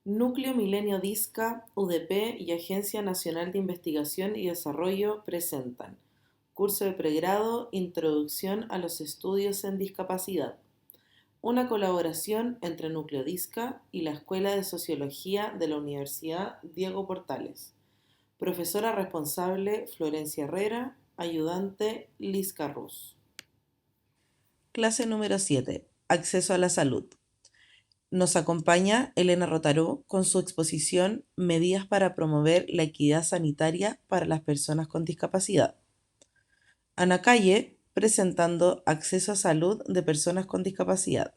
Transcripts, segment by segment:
Núcleo Milenio Disca, UDP y Agencia Nacional de Investigación y Desarrollo presentan Curso de Pregrado Introducción a los Estudios en Discapacidad, una colaboración entre Núcleo Disca y la Escuela de Sociología de la Universidad Diego Portales. Profesora responsable Florencia Herrera, ayudante Liz Carrús. Clase número 7. Acceso a la salud. Nos acompaña Elena Rotaró con su exposición Medidas para promover la equidad sanitaria para las personas con discapacidad. Ana Calle presentando acceso a salud de personas con discapacidad.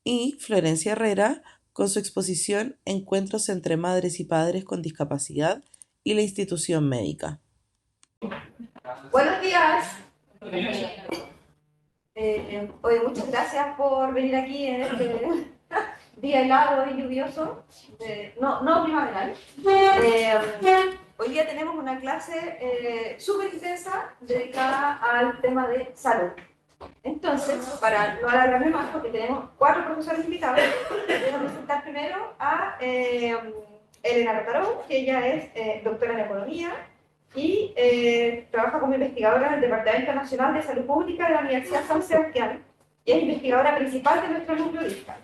Y Florencia Herrera con su exposición Encuentros entre madres y padres con discapacidad y la institución médica. Buenos días. Oye, muchas gracias por venir aquí en este día helado y lluvioso, no primaveral. Hoy día tenemos una clase súper intensa dedicada al tema de salud. Entonces, para no alargarme más, porque tenemos 4 profesores invitados, voy a presentar primero a Elena Rotaró, que ella es doctora en economía y trabaja como investigadora en el Departamento Nacional de Salud Pública de la Universidad San Sebastián y es investigadora principal de nuestro núcleo DISCA.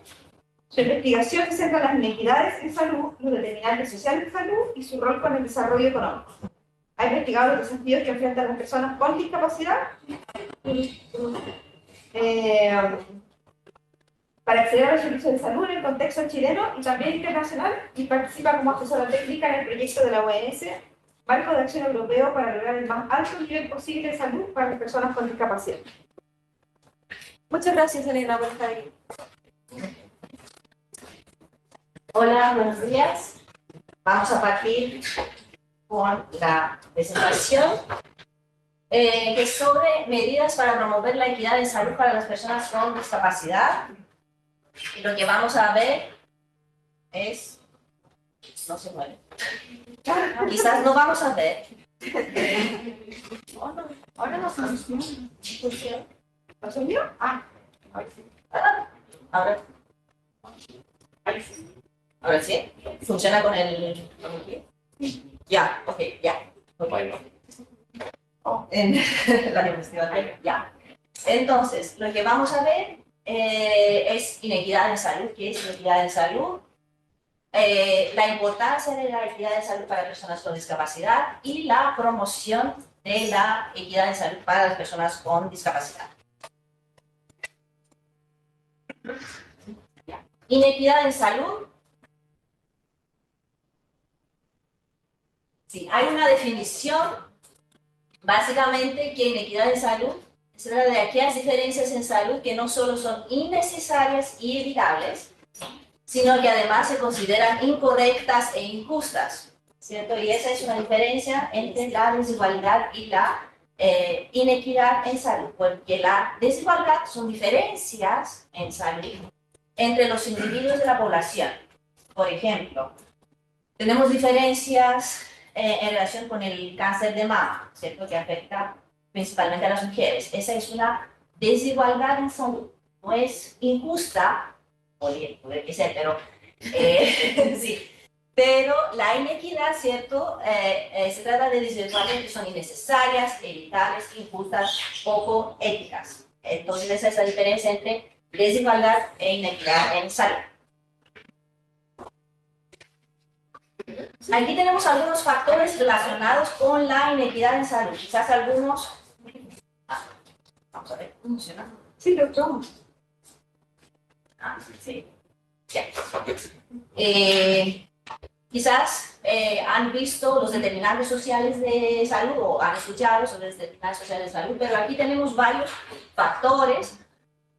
Su investigación se centra en las inequidades en salud, los determinantes sociales de salud y su rol con el desarrollo económico. Ha investigado los desafíos que enfrentan las personas con discapacidad para acceder a los servicios de salud en el contexto chileno y también internacional, y participa como asesora técnica en el proyecto de la OMS, Marco de Acción Europeo para lograr el más alto nivel posible de salud para las personas con discapacidad. Muchas gracias, Elena, por estar aquí. Hola, buenos días. Vamos a partir con la presentación que es sobre medidas para promover la equidad en salud para las personas con discapacidad. Y lo que vamos a ver es... No se mueve. Quizás no vamos a ver. Ahora no funciona. ¿Lo subió? Ahora sí. ¿Funciona con el...? Ya, ok, ya. Okay. En la diapositiva, ya. Entonces, lo que vamos a ver es inequidad en salud. ¿Qué es inequidad en salud? La importancia de la equidad en salud para personas con discapacidad y la promoción de la equidad en salud para las personas con discapacidad. Inequidad en salud. Sí, hay una definición, básicamente, que inequidad en salud se trata de aquellas diferencias en salud que no solo son innecesarias y evitables, sino que además se consideran incorrectas e injustas, ¿cierto? Y esa es una diferencia entre la desigualdad y la inequidad en salud, porque la desigualdad son diferencias en salud entre los individuos de la población. Por ejemplo, tenemos diferencias en relación con el cáncer de mama, ¿cierto? Que afecta principalmente a las mujeres. Esa es una desigualdad en salud. No es injusta, puede que sea, pero sí. Pero la inequidad, ¿cierto? Se trata de desigualdades que son innecesarias, evitables, injustas, poco éticas. Entonces esa es la diferencia entre desigualdad e inequidad en salud. Aquí tenemos algunos factores relacionados con la inequidad en salud. Quizás algunos... vamos a ver, ¿funciona? Sí, doctor. Sí. Quizás han visto los determinantes sociales de salud o han escuchado sobre los determinantes sociales de salud, pero aquí tenemos varios factores.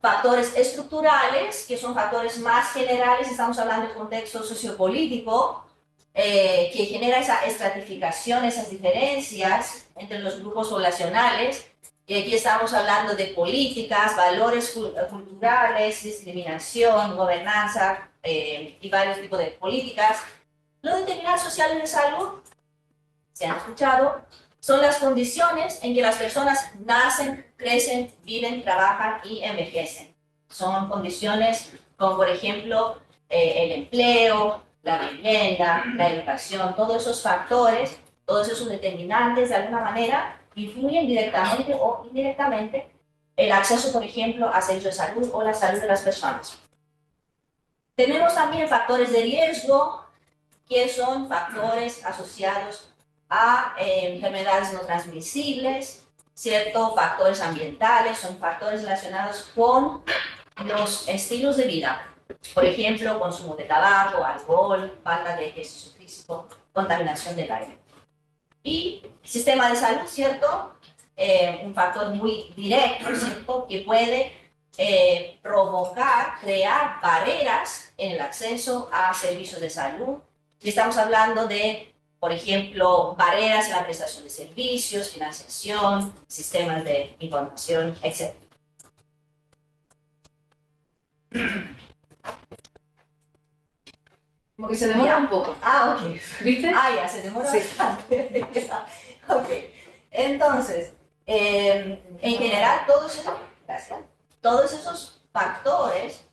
Factores estructurales, que son factores más generales, estamos hablando del contexto sociopolítico, que genera esa estratificación, esas diferencias entre los grupos poblacionales. Y aquí estamos hablando de políticas, valores culturales, discriminación, gobernanza y varios tipos de políticas. Los determinantes sociales de salud, se han escuchado, son las condiciones en que las personas nacen, crecen, viven, trabajan y envejecen. Son condiciones como, por ejemplo, el empleo, la vivienda, la educación, todos esos factores, todos esos determinantes de alguna manera influyen directamente o indirectamente el acceso, por ejemplo, a servicios de salud o la salud de las personas. Tenemos también factores de riesgo, que son factores asociados a enfermedades no transmisibles, ¿cierto? Factores ambientales, son factores relacionados con los estilos de vida. Por ejemplo, consumo de tabaco, alcohol, falta de ejercicio físico, contaminación del aire. Y sistema de salud, ¿cierto? Un factor muy directo, ¿cierto? Que puede provocar, crear barreras en el acceso a servicios de salud. Y estamos hablando de, por ejemplo, barreras en la prestación de servicios, financiación, sistemas de información, etc. Como que se demora un poco. Ah, ok. ¿Viste? Ah, ya, se demora bastante. Ok. Entonces, en general, todos esos factores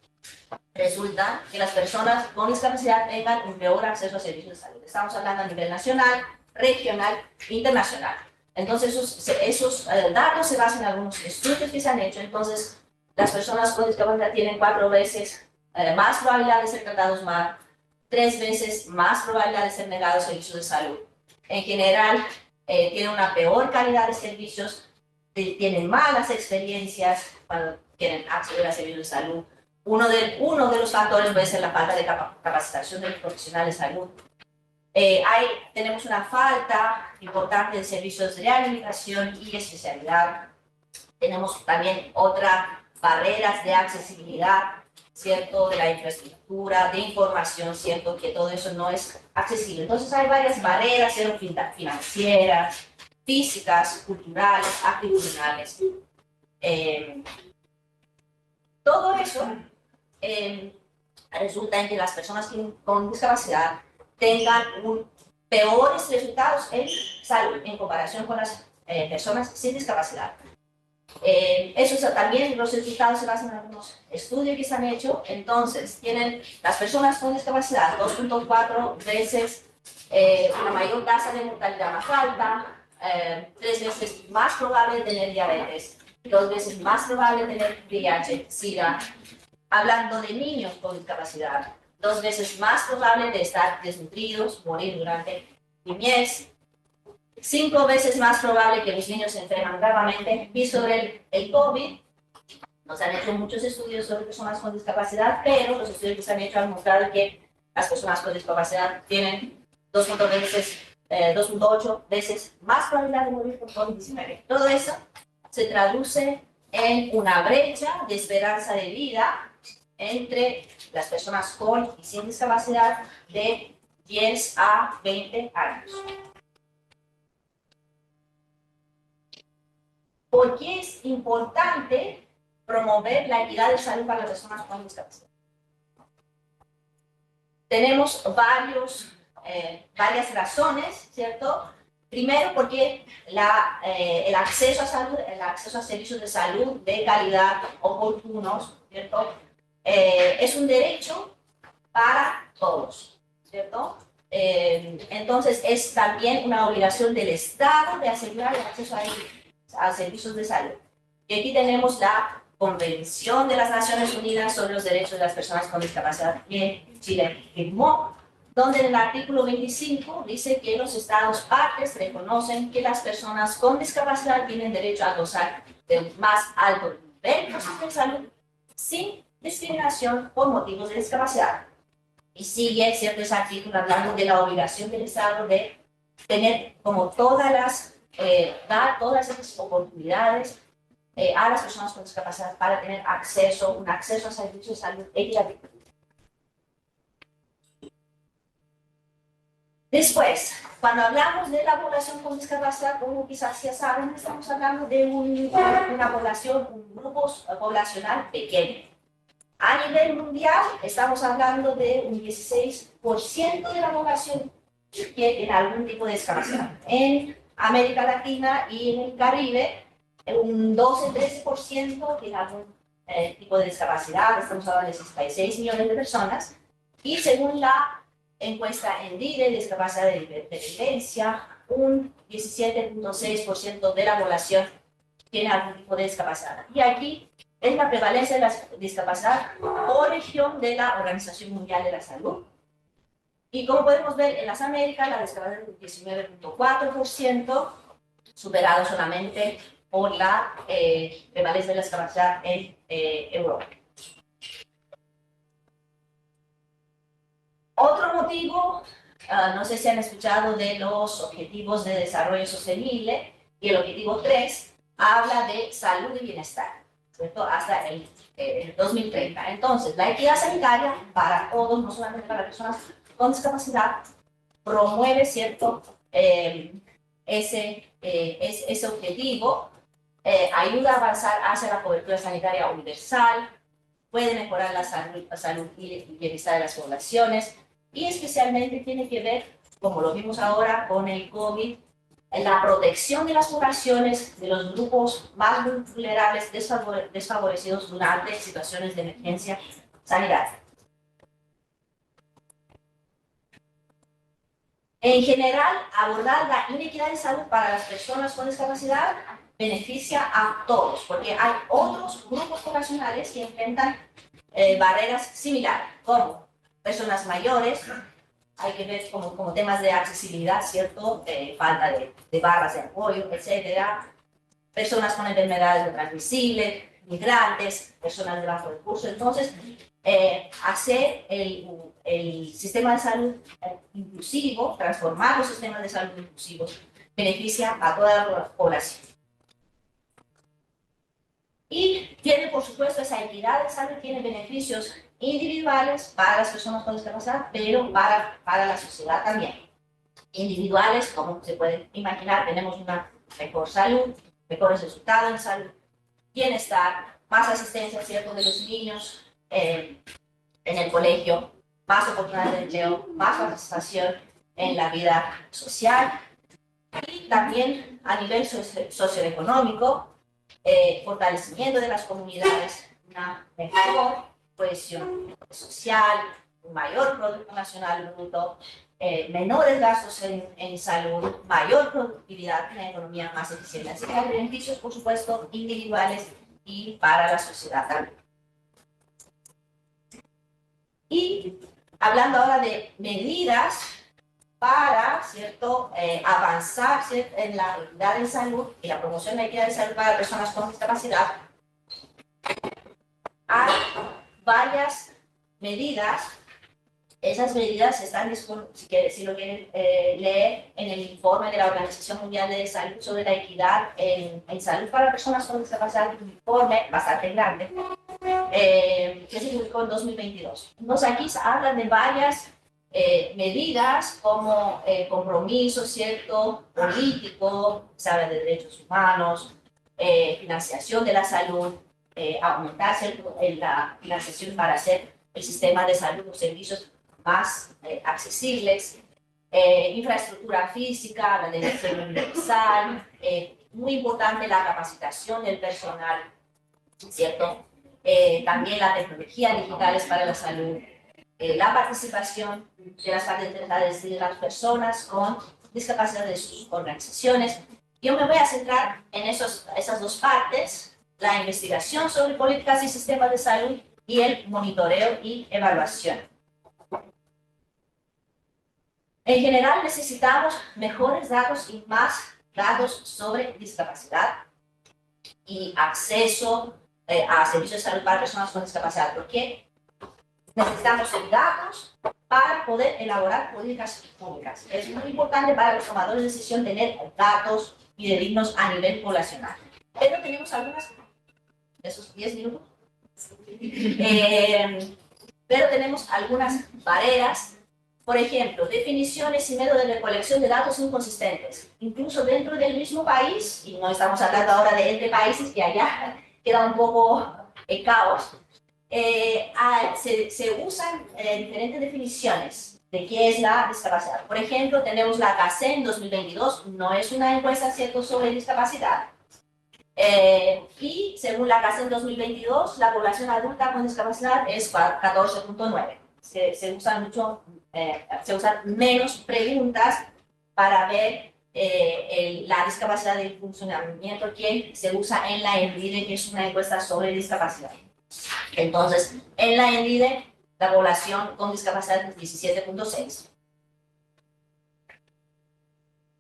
resultan que las personas con discapacidad tengan un peor acceso a servicios de salud. Estamos hablando a nivel nacional, regional, internacional. Entonces, esos datos se basan en algunos estudios que se han hecho. Entonces, las personas con discapacidad tienen 4 veces más probabilidad de ser tratados mal, 3 veces más probabilidad de ser negados servicios de salud. En general, tienen una peor calidad de servicios, tienen malas experiencias cuando quieren acceder a servicios de salud. Uno de los factores puede ser la falta de capacitación de los profesionales de salud. Tenemos una falta importante de servicios de rehabilitación y especialidad. Tenemos también otras barreras de accesibilidad, ¿cierto? De la infraestructura, de información, ¿cierto? Que todo eso no es accesible. Entonces hay varias barreras, ¿cierto? Financieras, físicas, culturales, actitudinales. Todo eso resulta en que las personas con discapacidad tengan peores resultados en salud en comparación con las personas sin discapacidad. También los resultados se basan en algunos estudios que se han hecho. Entonces, tienen las personas con discapacidad 2.4 veces una mayor tasa de mortalidad más alta, 3 veces más probable de tener diabetes, 2 veces más probable de tener VIH, SIDA. Hablando de niños con discapacidad, 2 veces más probable de estar desnutridos, morir durante niñez, 5 veces más probable que los niños se enferman gravemente. Y sobre el COVID, nos han hecho muchos estudios sobre personas con discapacidad, pero los estudios que se han hecho han mostrado que las personas con discapacidad tienen 2.8 veces más probabilidad de morir por COVID-19. Todo eso se traduce en una brecha de esperanza de vida entre las personas con y sin discapacidad de 10 a 20 años. ¿Por qué es importante promover la equidad de salud para las personas con discapacidad? Tenemos varias razones, ¿cierto? Primero, porque el acceso a salud, el acceso a servicios de salud de calidad oportunos, ¿cierto? Es un derecho para todos, ¿cierto? Entonces, es también una obligación del Estado de asegurar el acceso a servicios de salud. Y aquí tenemos la Convención de las Naciones Unidas sobre los Derechos de las Personas con Discapacidad que Chile firmó, donde en el artículo 25 dice que los Estados partes reconocen que las personas con discapacidad tienen derecho a gozar de un más alto nivel de salud sin discriminación por motivos de discapacidad. Y sigue, ¿cierto?, ese artículo hablando de la obligación del Estado de tener como dar todas esas oportunidades a las personas con discapacidad para tener un acceso a servicios de salud equitativo. Después, cuando hablamos de la población con discapacidad, como quizás ya saben, estamos hablando de una población, un grupo poblacional pequeño. A nivel mundial, estamos hablando de un 16% de la población que tiene algún tipo de discapacidad. En América Latina y en el Caribe, un 12-13% tiene algún tipo de discapacidad. Estamos hablando de 66 millones de personas. Y según la encuesta en DIDE, discapacidad de dependencia, un 17.6% de la población tiene algún tipo de discapacidad. Y aquí es la prevalencia de la discapacidad por región de la Organización Mundial de la Salud. Y como podemos ver, en las Américas la discapacidad es del 19.4%, superado solamente por la prevalencia de la discapacidad en Europa. Otro motivo, no sé si han escuchado de los Objetivos de Desarrollo Sostenible, y el objetivo 3 habla de salud y bienestar, ¿cierto? Hasta el 2030. Entonces, la equidad sanitaria para todos, no solamente para personas con discapacidad, promueve, ¿cierto? Ese objetivo, ayuda a avanzar hacia la cobertura sanitaria universal, puede mejorar la salud y el bienestar de las poblaciones, y especialmente tiene que ver, como lo vimos ahora con el COVID, en la protección de las poblaciones, de los grupos más vulnerables, desfavorecidos durante situaciones de emergencia sanitaria. En general, abordar la inequidad de salud para las personas con discapacidad beneficia a todos, porque hay otros grupos poblacionales que enfrentan barreras similares, como personas mayores, hay que ver como temas de accesibilidad, ¿cierto? Falta de barras de apoyo, etcétera. Personas con enfermedades no transmisibles, migrantes, personas de bajo recurso. Entonces, hacer el sistema de salud inclusivo, transformar los sistemas de salud inclusivos, beneficia a toda la población. Y tiene, por supuesto, esa equidad de salud, tiene beneficios individuales para las personas con discapacidad, pero para la sociedad también. Individuales, como se puede imaginar, tenemos una mejor salud, mejores resultados en salud, bienestar, más asistencia, ¿cierto?, de los niños en el colegio, más oportunidades de empleo, más participación en la vida social, y también a nivel socioeconómico, fortalecimiento de las comunidades, una mejor cohesión social, un mayor Producto Nacional Bruto, menores gastos en salud, mayor productividad, una economía más eficiente. Así que hay beneficios, por supuesto, individuales y para la sociedad también. Y hablando ahora de medidas para, ¿cierto?, avanzar, ¿cierto?, en la equidad en salud y la promoción de la equidad de salud para personas con discapacidad, hay varias medidas. Esas medidas están disponibles, si lo quieren leer, en el informe de la Organización Mundial de Salud sobre la equidad en salud para personas con discapacidad, un informe bastante grande, que se publicó en 2022. Entonces aquí se hablan de varias medidas como compromiso, ¿cierto?, político, se habla de derechos humanos, financiación de la salud, aumentar, ¿cierto?, la financiación para hacer el sistema de salud, los servicios más accesibles, infraestructura física, la educación universal, muy importante la capacitación del personal, ¿cierto? También la tecnología digitales para la salud, la participación de las partes interesadas de las personas con discapacidad de sus organizaciones. Yo me voy a centrar en esas dos partes, la investigación sobre políticas y sistemas de salud y el monitoreo y evaluación. En general necesitamos mejores datos y más datos sobre discapacidad y acceso a servicios de salud para personas con discapacidad, porque necesitamos datos para poder elaborar políticas públicas. Es muy importante para los tomadores de decisión tener datos fidedignos a nivel poblacional. Pero tenemos algunas, esos 10 minutos, pero tenemos algunas barreras. Por ejemplo, definiciones y métodos de recolección de datos inconsistentes, incluso dentro del mismo país, y no estamos hablando ahora de entre países, que allá queda un poco el caos, se usan diferentes definiciones de qué es la discapacidad. Por ejemplo, tenemos la CACE en 2022, no es una encuesta, ¿cierto?, sobre discapacidad, y según la CACE en 2022, la población adulta con discapacidad es 14.9. Se usan mucho se usan menos preguntas para ver la discapacidad del funcionamiento que se usa en la ENDIDE, que es una encuesta sobre discapacidad. Entonces, en la ENDIDE, la población con discapacidad es 17.6.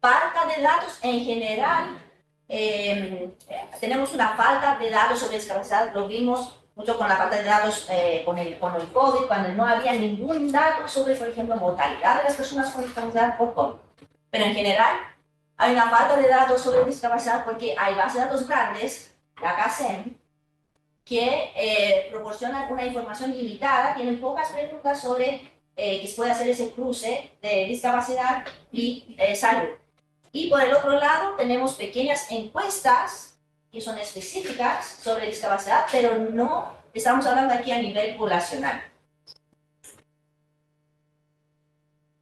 Falta de datos en general. Tenemos una falta de datos sobre discapacidad, lo vimos mucho con la falta de datos con el COVID, cuando no había ningún dato sobre, por ejemplo, mortalidad de las personas con discapacidad por COVID. Pero en general, hay una falta de datos sobre discapacidad porque hay bases de datos grandes, la CACEN, que proporcionan una información limitada, tienen pocas preguntas sobre que se puede hacer ese cruce de discapacidad y salud. Y por el otro lado, tenemos pequeñas encuestas que son específicas sobre discapacidad, pero no estamos hablando aquí a nivel poblacional.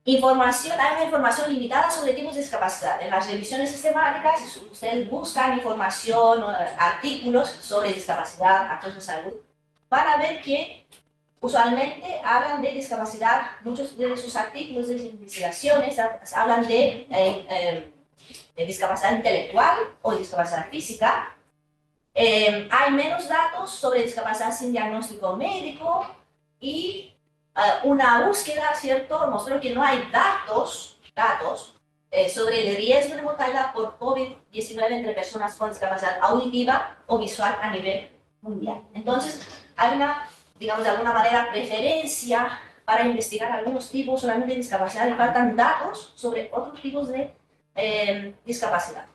Información, hay una información limitada sobre tipos de discapacidad. En las revisiones sistemáticas, si ustedes buscan información, artículos sobre discapacidad, acceso a salud, van a ver que usualmente hablan de discapacidad, muchos de sus artículos de investigaciones hablan de discapacidad intelectual o discapacidad física. Hay menos datos sobre discapacidad sin diagnóstico médico y una búsqueda, ¿cierto?, mostró que no hay datos sobre el riesgo de mortalidad por COVID-19 entre personas con discapacidad auditiva o visual a nivel mundial. Entonces, hay una, digamos, de alguna manera, preferencia para investigar algunos tipos solamente de discapacidad y faltan datos sobre otros tipos de discapacidad.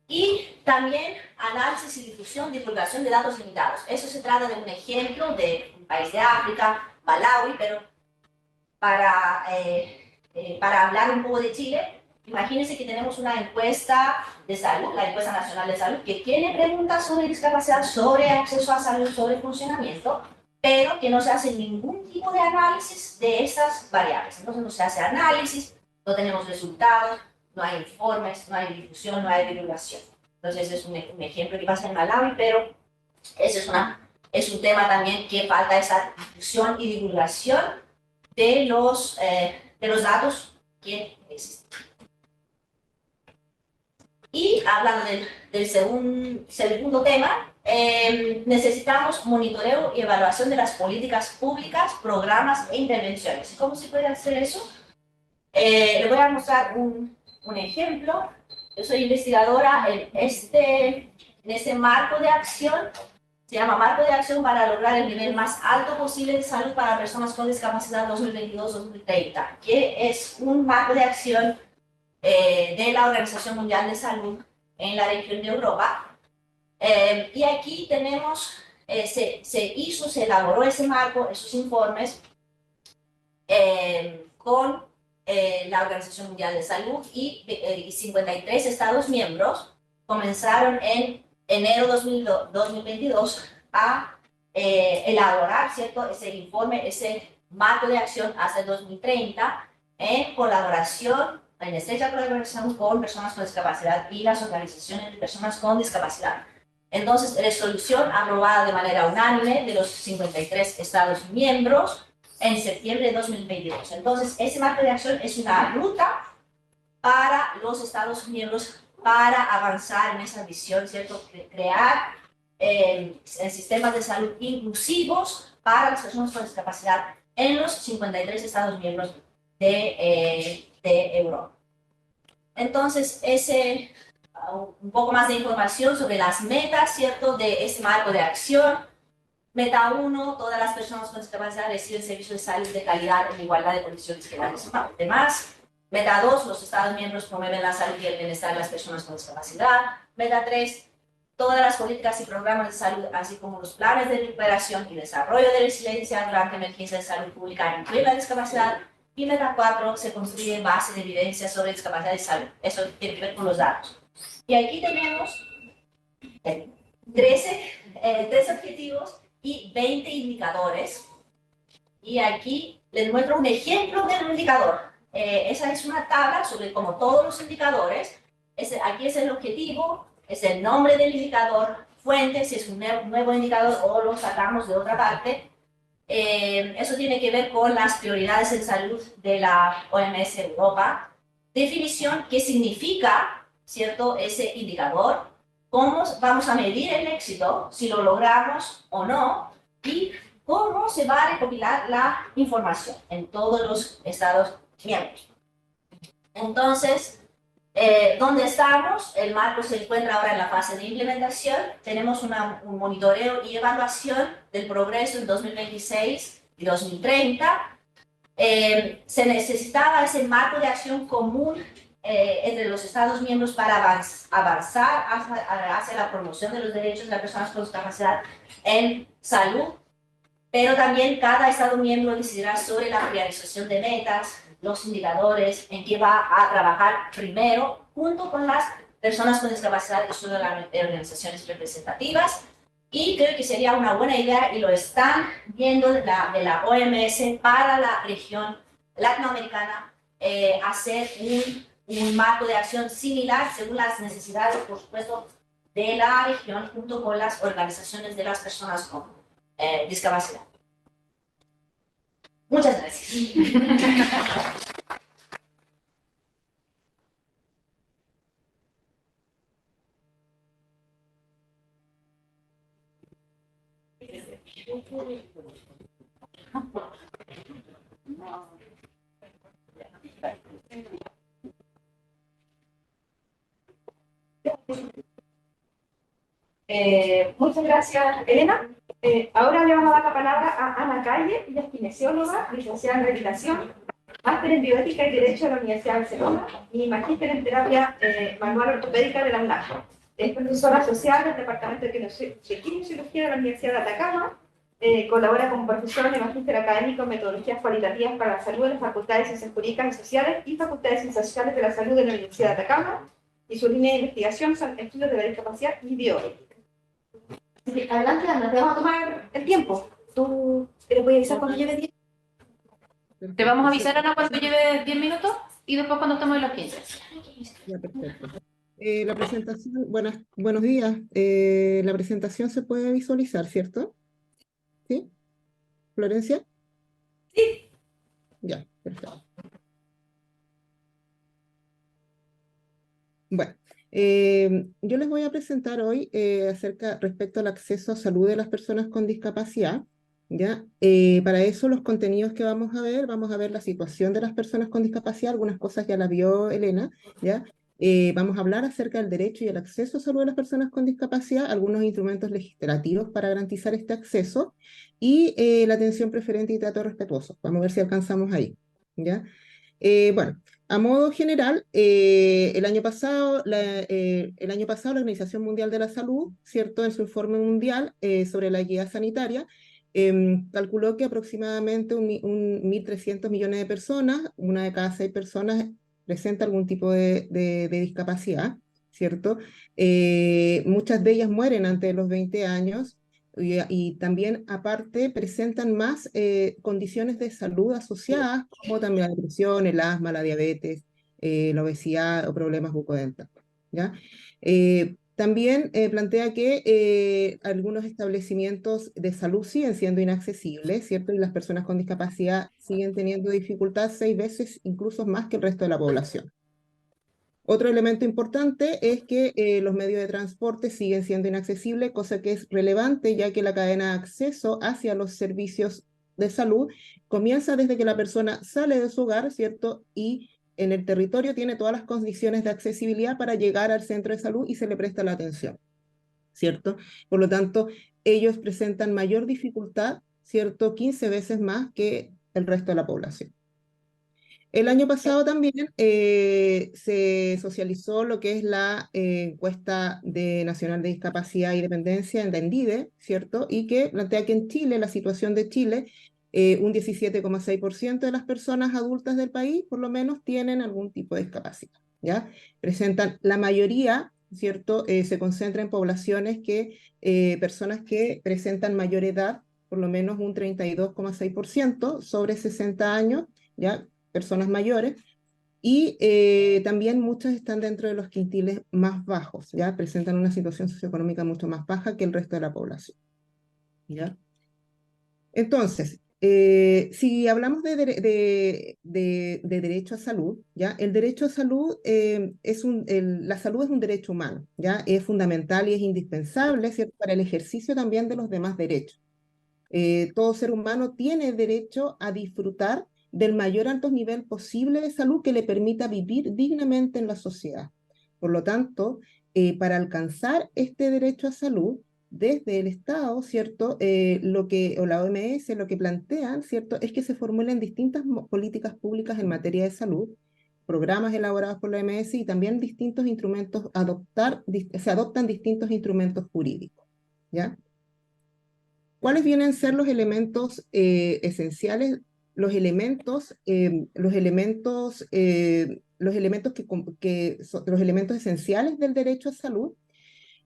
Y también análisis y difusión, divulgación de datos limitados. Eso se trata de un ejemplo de un país de África, Malawi, pero para hablar un poco de Chile, imagínense que tenemos una encuesta de salud, la encuesta nacional de salud, que tiene preguntas sobre discapacidad, sobre acceso a salud, sobre funcionamiento, pero que no se hace ningún tipo de análisis de estas variables. Entonces no se hace análisis, no tenemos resultados, no hay informes, no hay difusión, no hay divulgación. Entonces es un ejemplo que pasa en Malawi, pero ese es un tema también que falta esa difusión y divulgación de los datos que existen. Y hablando del segundo tema, necesitamos monitoreo y evaluación de las políticas públicas, programas e intervenciones. ¿Cómo se puede hacer eso? Le voy a mostrar un ejemplo. Yo soy investigadora en este marco de acción. Se llama Marco de Acción para lograr el nivel más alto posible de salud para personas con discapacidad 2022-2030, que es un marco de acción de la Organización Mundial de Salud en la región de Europa. Y aquí tenemos, se elaboró ese marco, esos informes, con la Organización Mundial de Salud y 53 Estados miembros. Comenzaron en enero 2022 a elaborar, ¿cierto?, ese informe, ese marco de acción hasta el 2030 en colaboración, en estrecha colaboración con personas con discapacidad y las organizaciones de personas con discapacidad. Entonces, resolución aprobada de manera unánime de los 53 Estados miembros en septiembre de 2022. Entonces, ese marco de acción es una ruta para los Estados miembros para avanzar en esa visión, ¿cierto? Crear sistemas de salud inclusivos para las personas con discapacidad en los 53 Estados miembros de Europa. Entonces, un poco más de información sobre las metas, ¿cierto?, de este marco de acción. Meta 1, todas las personas con discapacidad reciben servicios de salud de calidad en igualdad de condiciones que los demás. Meta 2, los Estados miembros promueven la salud y el bienestar de las personas con discapacidad. Meta 3, todas las políticas y programas de salud, así como los planes de recuperación y desarrollo de resiliencia durante emergencias de salud pública incluyen la discapacidad. Y meta 4, se construye base de evidencia sobre discapacidad y salud. Eso tiene que ver con los datos. Y aquí tenemos 13 objetivos y 20 indicadores. Y aquí les muestro un ejemplo de un indicador. Esa es una tabla sobre como todos los indicadores. Aquí es el objetivo, es el nombre del indicador, fuente, si es un nuevo indicador o lo sacamos de otra parte. Eso tiene que ver con las prioridades en salud de la OMS Europa. Definición, ¿qué significa, cierto, ese indicador? ¿Cómo vamos a medir el éxito, si lo logramos o no? Y cómo se va a recopilar la información en todos los Estados miembros. Entonces, ¿dónde estamos? El marco se encuentra ahora en la fase de implementación. Tenemos un monitoreo y evaluación del progreso en 2026 y 2030. Se necesitaba ese marco de acción común entre los Estados miembros para avanzar hacia la promoción de los derechos de las personas con discapacidad en salud, pero también cada Estado miembro decidirá sobre la priorización de metas, los indicadores, en qué va a trabajar primero, junto con las personas con discapacidad y sus organizaciones representativas. Y creo que sería una buena idea, y lo están viendo de la OMS para la región latinoamericana, hacer un marco de acción similar según las necesidades, por supuesto, de la región, junto con las organizaciones de las personas con discapacidad. Muchas gracias. Muchas gracias, Elena. Ahora le vamos a dar la palabra a Ana Calle, ella es kinesióloga, licenciada en rehabilitación, máster en bioética y derecho de la Universidad de Barcelona y magíster en terapia manual ortopédica de la UNAM. Es profesora social del Departamento de Kinesiología de la Universidad de Atacama. Colabora como profesora de magíster académico en metodologías cualitativas para la salud en la Facultad de Ciencias Jurídicas y Sociales y Facultad de Ciencias Sociales de la Salud de la Universidad de Atacama. Y su línea de investigación son estudios de la discapacidad y bioética. Adelante, Ana, te vamos a tomar el tiempo. Tú te voy a avisar cuando lleve 10. Te vamos a avisar, Ana, cuando lleve 10 minutos y después cuando estemos en los 15. Ya, perfecto. La presentación, buenos días. La presentación se puede visualizar, ¿cierto? ¿Sí? ¿Florencia? Sí. Ya, perfecto. Bueno, yo les voy a presentar hoy respecto al acceso a salud de las personas con discapacidad, ¿ya? Para eso los contenidos que vamos a ver la situación de las personas con discapacidad, algunas cosas ya las vio Elena, ¿ya? Vamos a hablar acerca del derecho y el acceso a salud de las personas con discapacidad, algunos instrumentos legislativos para garantizar este acceso y la atención preferente y trato respetuoso. Vamos a ver si alcanzamos ahí, ¿ya? Bueno, a modo general, el año pasado la Organización Mundial de la Salud, ¿cierto? En su informe mundial sobre la guía sanitaria, calculó que aproximadamente 1.300 millones de personas, una de cada 6 personas, presenta algún tipo de discapacidad, ¿cierto? Muchas de ellas mueren antes de los 20 años. Y también, aparte, presentan más condiciones de salud asociadas, como también la depresión, el asma, la diabetes, la obesidad o problemas bucodentales, ¿ya? También plantea que algunos establecimientos de salud siguen siendo inaccesibles, ¿cierto? Y las personas con discapacidad siguen teniendo dificultad 6 veces, incluso más que el resto de la población. Otro elemento importante es que los medios de transporte siguen siendo inaccesibles, cosa que es relevante ya que la cadena de acceso hacia los servicios de salud comienza desde que la persona sale de su hogar, ¿cierto? Y en el territorio tiene todas las condiciones de accesibilidad para llegar al centro de salud y se le presta la atención, ¿cierto? Por lo tanto, ellos presentan mayor dificultad, ¿cierto? 15 veces más que el resto de la población. El año pasado también se socializó lo que es la encuesta nacional de discapacidad y dependencia en la ENDIDE, ¿cierto? Y que plantea que en Chile, la situación de Chile, un 17,6% de las personas adultas del país, por lo menos, tienen algún tipo de discapacidad, ¿ya? Presentan la mayoría, ¿cierto? Se concentra en poblaciones personas que presentan mayor edad, por lo menos un 32,6% sobre 60 años, ¿ya? Personas mayores, y también muchas están dentro de los quintiles más bajos, ¿ya? Presentan una situación socioeconómica mucho más baja que el resto de la población, ¿ya? Entonces, si hablamos de derecho a salud, ¿ya? El derecho a salud, la salud es un derecho humano, ¿ya? Es fundamental y es indispensable, ¿cierto? Para el ejercicio también de los demás derechos. Todo ser humano tiene derecho a disfrutar del mayor alto nivel posible de salud que le permita vivir dignamente en la sociedad. Por lo tanto, para alcanzar este derecho a salud, desde el Estado, ¿cierto? O la OMS lo que plantean, ¿cierto? Es que se formulen distintas políticas públicas en materia de salud, programas elaborados por la OMS y también distintos instrumentos, se adoptan distintos instrumentos jurídicos, ¿ya? ¿Cuáles vienen a ser los elementos esenciales? Los elementos los elementos esenciales del derecho a salud.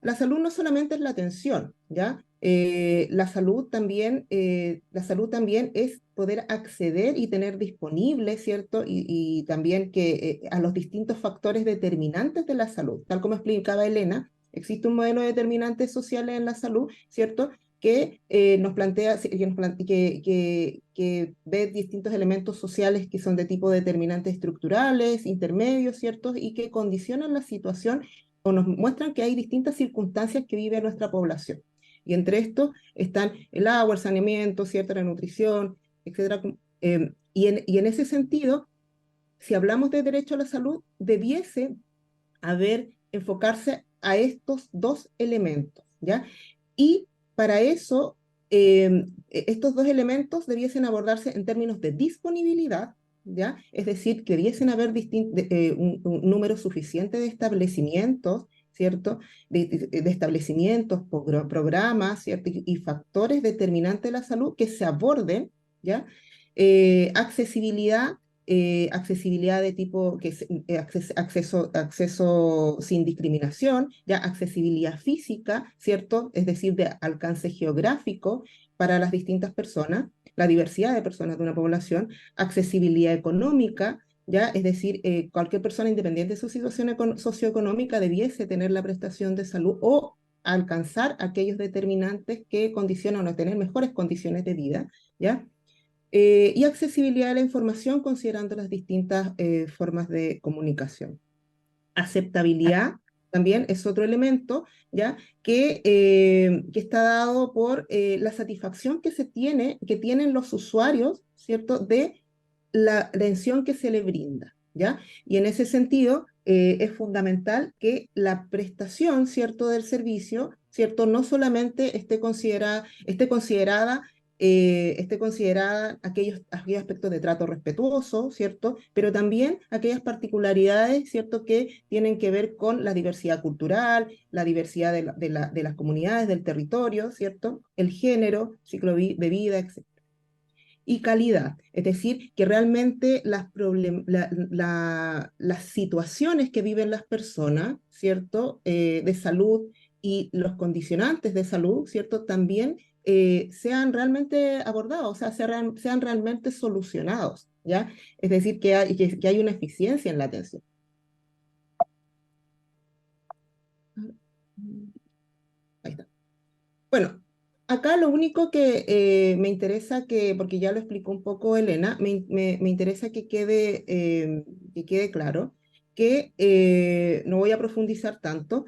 La salud no solamente es la atención, ¿ya? La salud también es poder acceder y tener disponible, ¿cierto? Y también a los distintos factores determinantes de la salud. Tal como explicaba Elena, existe un modelo de determinantes sociales en la salud, ¿cierto? Que nos plantea, que ve distintos elementos sociales que son de tipo determinantes estructurales, intermedios, ¿cierto? Y que condicionan la situación o nos muestran que hay distintas circunstancias que vive nuestra población. Y entre estos están el agua, el saneamiento, ¿cierto? La nutrición, etcétera. Y en ese sentido, si hablamos de derecho a la salud, debiese enfocarse a estos dos elementos, ¿ya? Y para eso, estos dos elementos debiesen abordarse en términos de disponibilidad, ¿ya? Es decir, que debiesen haber un número suficiente de establecimientos, ¿cierto? De establecimientos, programas, ¿cierto? Y factores determinantes de la salud que se aborden, ¿ya? Accesibilidad, accesibilidad de tipo acceso sin discriminación, ya accesibilidad física, ¿cierto? Es decir, de alcance geográfico para las distintas personas, la diversidad de personas de una población, accesibilidad económica, ya, es decir, cualquier persona independiente de su situación socioeconómica debiese tener la prestación de salud o alcanzar aquellos determinantes que condicionan o tener mejores condiciones de vida, ¿ya? Y accesibilidad a la información considerando las distintas formas de comunicación. Aceptabilidad también es otro elemento, ¿ya? Que está dado por la satisfacción que tienen los usuarios, ¿cierto? De la atención que se le brinda, ¿ya? Y en ese sentido es fundamental que la prestación, ¿cierto? Del servicio, ¿cierto? No solamente esté considerada aquellos aspectos de trato respetuoso, ¿cierto? Pero también aquellas particularidades, ¿cierto? Que tienen que ver con la diversidad cultural, la diversidad de las comunidades, del territorio, ¿cierto? El género, ciclo de vida, etc. Y calidad, es decir, que realmente las situaciones que viven las personas, ¿cierto? De salud y los condicionantes de salud, ¿cierto? También sean realmente abordados, o sea, sean realmente solucionados, ¿ya? Es decir, que hay una eficiencia en la atención. Ahí está. Bueno, acá lo único que me interesa porque ya lo explicó un poco Elena, me interesa que quede claro que no voy a profundizar tanto,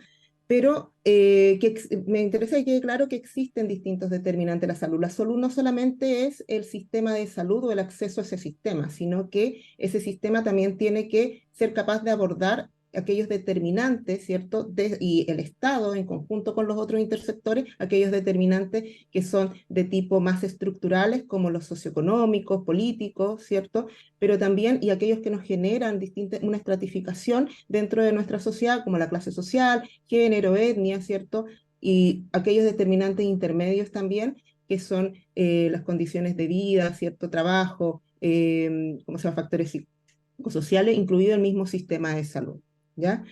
pero me interesa que quede claro que existen distintos determinantes de la salud. La salud no solamente es el sistema de salud o el acceso a ese sistema, sino que ese sistema también tiene que ser capaz de abordar aquellos determinantes, ¿cierto? Y el Estado, en conjunto con los otros intersectores, aquellos determinantes que son de tipo más estructurales, como los socioeconómicos, políticos, ¿cierto? Pero también, y aquellos que nos generan una estratificación dentro de nuestra sociedad, como la clase social, género, etnia, ¿cierto? Y aquellos determinantes intermedios también, que son las condiciones de vida, ¿cierto? Trabajo, ¿cómo se llama? Factores psicosociales, incluido el mismo sistema de salud, ¿ya?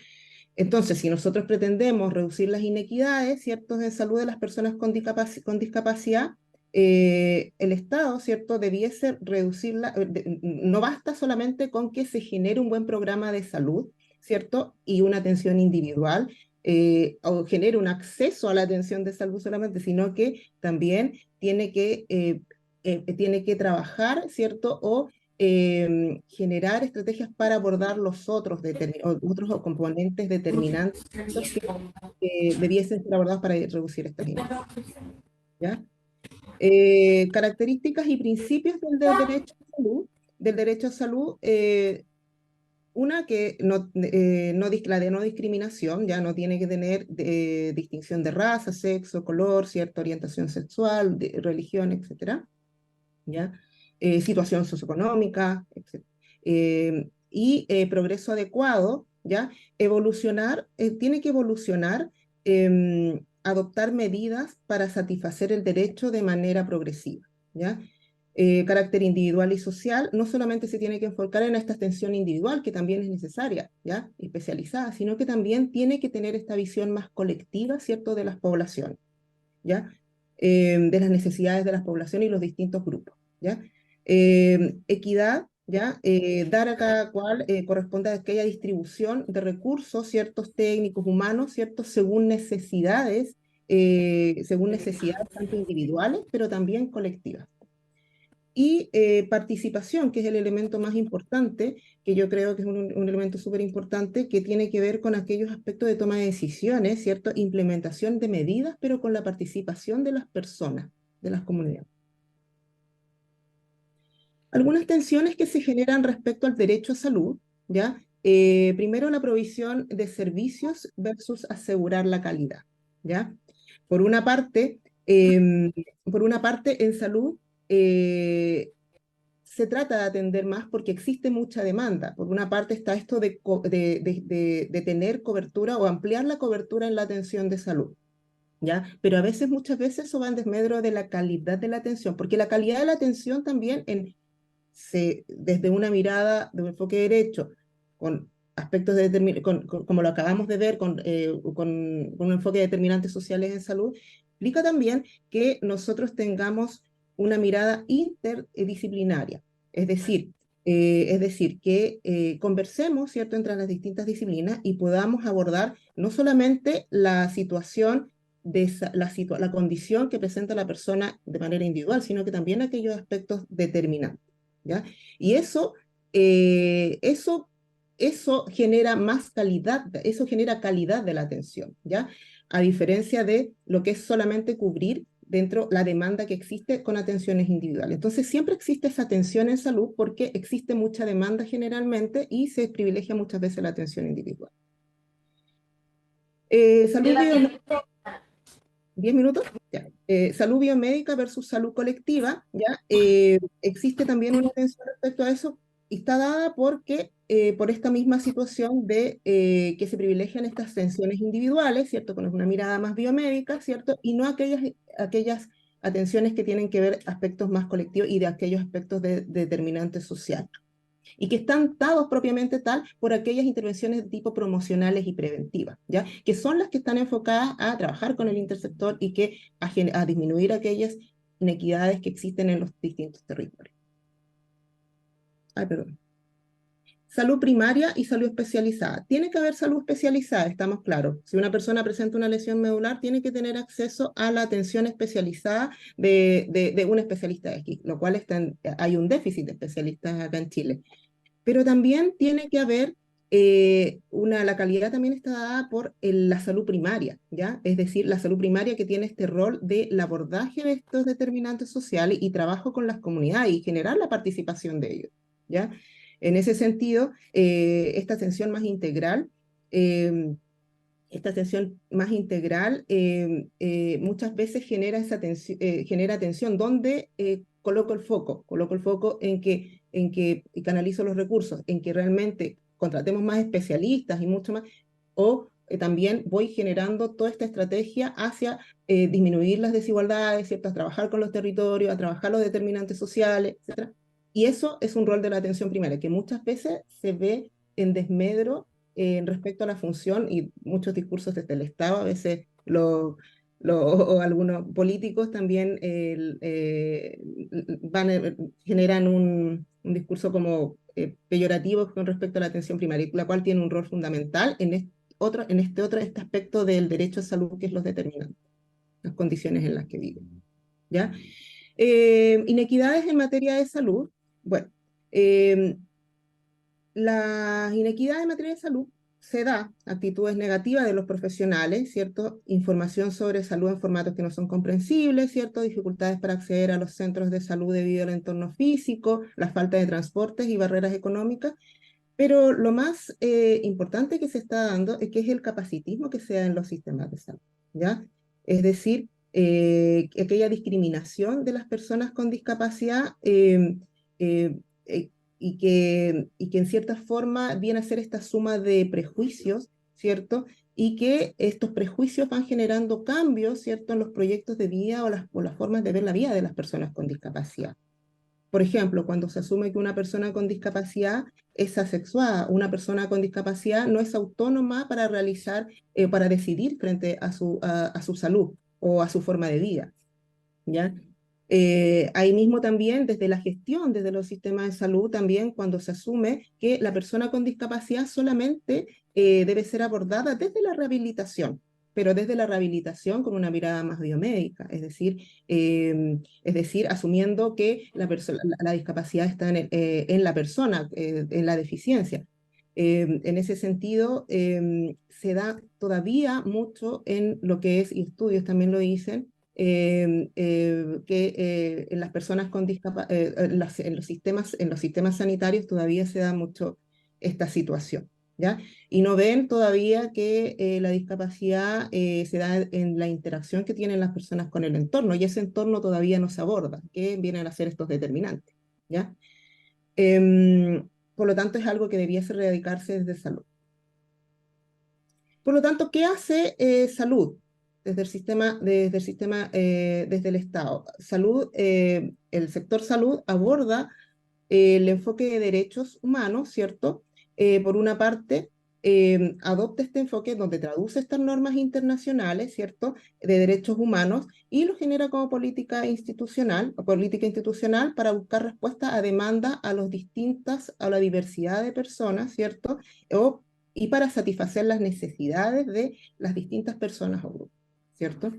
Entonces, si nosotros pretendemos reducir las inequidades, ¿cierto? En salud de las personas con discapacidad, el Estado, ¿cierto? Debiese reducirla, no basta solamente con que se genere un buen programa de salud, ¿cierto? Y una atención individual, o genere un acceso a la atención de salud solamente, sino que también tiene que tiene que trabajar, ¿cierto? O generar estrategias para abordar los otros, otros componentes determinantes, ¿cierto? Que debiesen ser abordados para reducir estas inequidades, ¿ya? Características y principios del derecho a salud, una que la de no discriminación, ya no tiene que tener distinción de raza, sexo, color, cierta orientación sexual, religión, etcétera, ¿ya? Situación socioeconómica, etc. Progreso adecuado, ¿ya? Tiene que evolucionar, adoptar medidas para satisfacer el derecho de manera progresiva, ¿ya? Carácter individual y social, no solamente se tiene que enfocar en esta atención individual, que también es necesaria, ¿ya? Especializada, sino que también tiene que tener esta visión más colectiva, ¿cierto?, de las poblaciones, ¿ya? De las necesidades de las poblaciones y los distintos grupos, ¿ya? Equidad, ¿ya? Dar a cada cual corresponde a aquella distribución de recursos, ciertos técnicos, humanos, ¿cierto? Según necesidades tanto individuales, pero también colectivas. Y participación, que es el elemento más importante, que yo creo que es un elemento súper importante, que tiene que ver con aquellos aspectos de toma de decisiones, ¿cierto? Implementación de medidas, pero con la participación de las personas, de las comunidades. Algunas tensiones que se generan respecto al derecho a salud, ¿ya? Primero, la provisión de servicios versus asegurar la calidad, ¿ya? Por una parte, en salud, se trata de atender más porque existe mucha demanda. Por una parte está esto de tener cobertura o ampliar la cobertura en la atención de salud, ¿ya? Pero muchas veces eso va en desmedro de la calidad de la atención, porque la calidad de la atención también desde una mirada de un enfoque derecho, con aspectos como lo acabamos de ver, con un enfoque de determinantes sociales en salud, implica también que nosotros tengamos una mirada interdisciplinaria, es decir, que conversemos, ¿cierto?, entre las distintas disciplinas y podamos abordar no solamente la situación la condición que presenta la persona de manera individual, sino que también aquellos aspectos determinantes, ¿ya? Y eso genera más calidad, eso genera calidad de la atención, ¿ya? A diferencia de lo que es solamente cubrir dentro la demanda que existe con atenciones individuales. Entonces siempre existe esa atención en salud porque existe mucha demanda generalmente y se privilegia muchas veces la atención individual. Salud biomédica. 10 minutos, ya. Salud biomédica versus salud colectiva, ¿ya? Existe también una tensión respecto a eso y está dada por esta misma situación de que se privilegian estas tensiones individuales, ¿cierto? Con una mirada más biomédica, ¿cierto? Y no aquellas atenciones que tienen que ver aspectos más colectivos y de aquellos aspectos de determinante social. Y que están dados propiamente tal por aquellas intervenciones de tipo promocionales y preventivas, ¿ya? Que son las que están enfocadas a trabajar con el intersector y a disminuir aquellas inequidades que existen en los distintos territorios. Ay, perdón. Salud primaria y salud especializada. Tiene que haber salud especializada, estamos claros. Si una persona presenta una lesión medular, tiene que tener acceso a la atención especializada de un especialista de aquí, lo cual hay un déficit de especialistas acá en Chile. Pero también tiene que haber, la calidad también está dada por la salud primaria, ¿ya? Es decir, la salud primaria que tiene este rol del abordaje de estos determinantes sociales y trabajo con las comunidades y generar la participación de ellos, ¿ya? En ese sentido, esta atención más integral, muchas veces genera atención donde coloco el foco en que canalizo los recursos, en que realmente contratemos más especialistas y mucho más, o también voy generando toda esta estrategia hacia disminuir las desigualdades, ¿cierto? A trabajar con los territorios, a trabajar los determinantes sociales, etc. Y eso es un rol de la atención primaria, que muchas veces se ve en desmedro respecto a la función, y muchos discursos desde el Estado, a veces o algunos políticos también generan un discurso como peyorativo con respecto a la atención primaria, la cual tiene un rol fundamental en este aspecto del derecho a salud, que es los determinantes, las condiciones en las que viven, ¿ya? Inequidades en materia de salud. Bueno, eh, las inequidades en materia de salud se da actitudes negativas de los profesionales, ¿cierto? Información sobre salud en formatos que no son comprensibles, ¿cierto? Dificultades para acceder a los centros de salud debido al entorno físico, la falta de transportes y barreras económicas. Pero lo más importante que se está dando es que es el capacitismo que se da en los sistemas de salud, ¿ya? Es decir, aquella discriminación de las personas con discapacidad eh, eh, y que en cierta forma viene a ser esta suma de prejuicios, ¿cierto? Y que estos prejuicios van generando cambios, ¿cierto? En los proyectos de vida o las formas de ver la vida de las personas con discapacidad. Por ejemplo, cuando se asume que una persona con discapacidad es asexuada, una persona con discapacidad no es autónoma para realizar, para decidir frente a su salud o a su forma de vida, ¿ya? Ahí mismo también, desde la gestión, desde los sistemas de salud, también cuando se asume que la persona con discapacidad solamente debe ser abordada desde la rehabilitación, pero desde la rehabilitación con una mirada más biomédica, es decir, asumiendo que la discapacidad está en la persona, en la deficiencia. En ese sentido, se da todavía mucho en lo que es, y estudios también lo dicen, que en las personas con discapacidad, en los sistemas sanitarios todavía se da mucho esta situación, ¿ya? Y no ven todavía que la discapacidad se da en la interacción que tienen las personas con el entorno, y ese entorno todavía no se aborda, que vienen a ser estos determinantes, ¿ya? Por lo tanto, es algo que debiese erradicarse desde salud. Por lo tanto, ¿qué hace salud desde el Estado? Salud, el sector salud aborda el enfoque de derechos humanos, ¿cierto? Por una parte, adopta este enfoque donde traduce estas normas internacionales, ¿cierto? De derechos humanos y lo genera como política institucional para buscar respuesta a demandas a la diversidad de personas, ¿cierto? Y para satisfacer las necesidades de las distintas personas o grupos, ¿cierto?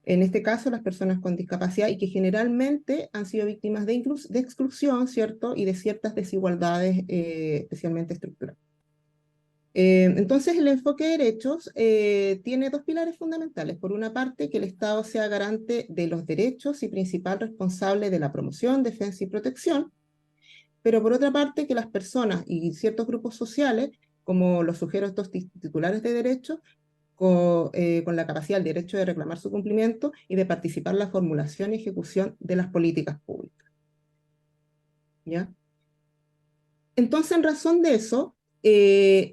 En este caso, las personas con discapacidad y que generalmente han sido víctimas de exclusión, ¿cierto? Y de ciertas desigualdades, especialmente estructurales. Entonces, el enfoque de derechos tiene dos pilares fundamentales. Por una parte, que el Estado sea garante de los derechos y principal responsable de la promoción, defensa y protección, pero por otra parte, que las personas y ciertos grupos sociales, como los sujetos titulares de derechos, con la capacidad, el derecho de reclamar su cumplimiento y de participar en la formulación y ejecución de las políticas públicas, ¿ya? Entonces, en razón de eso,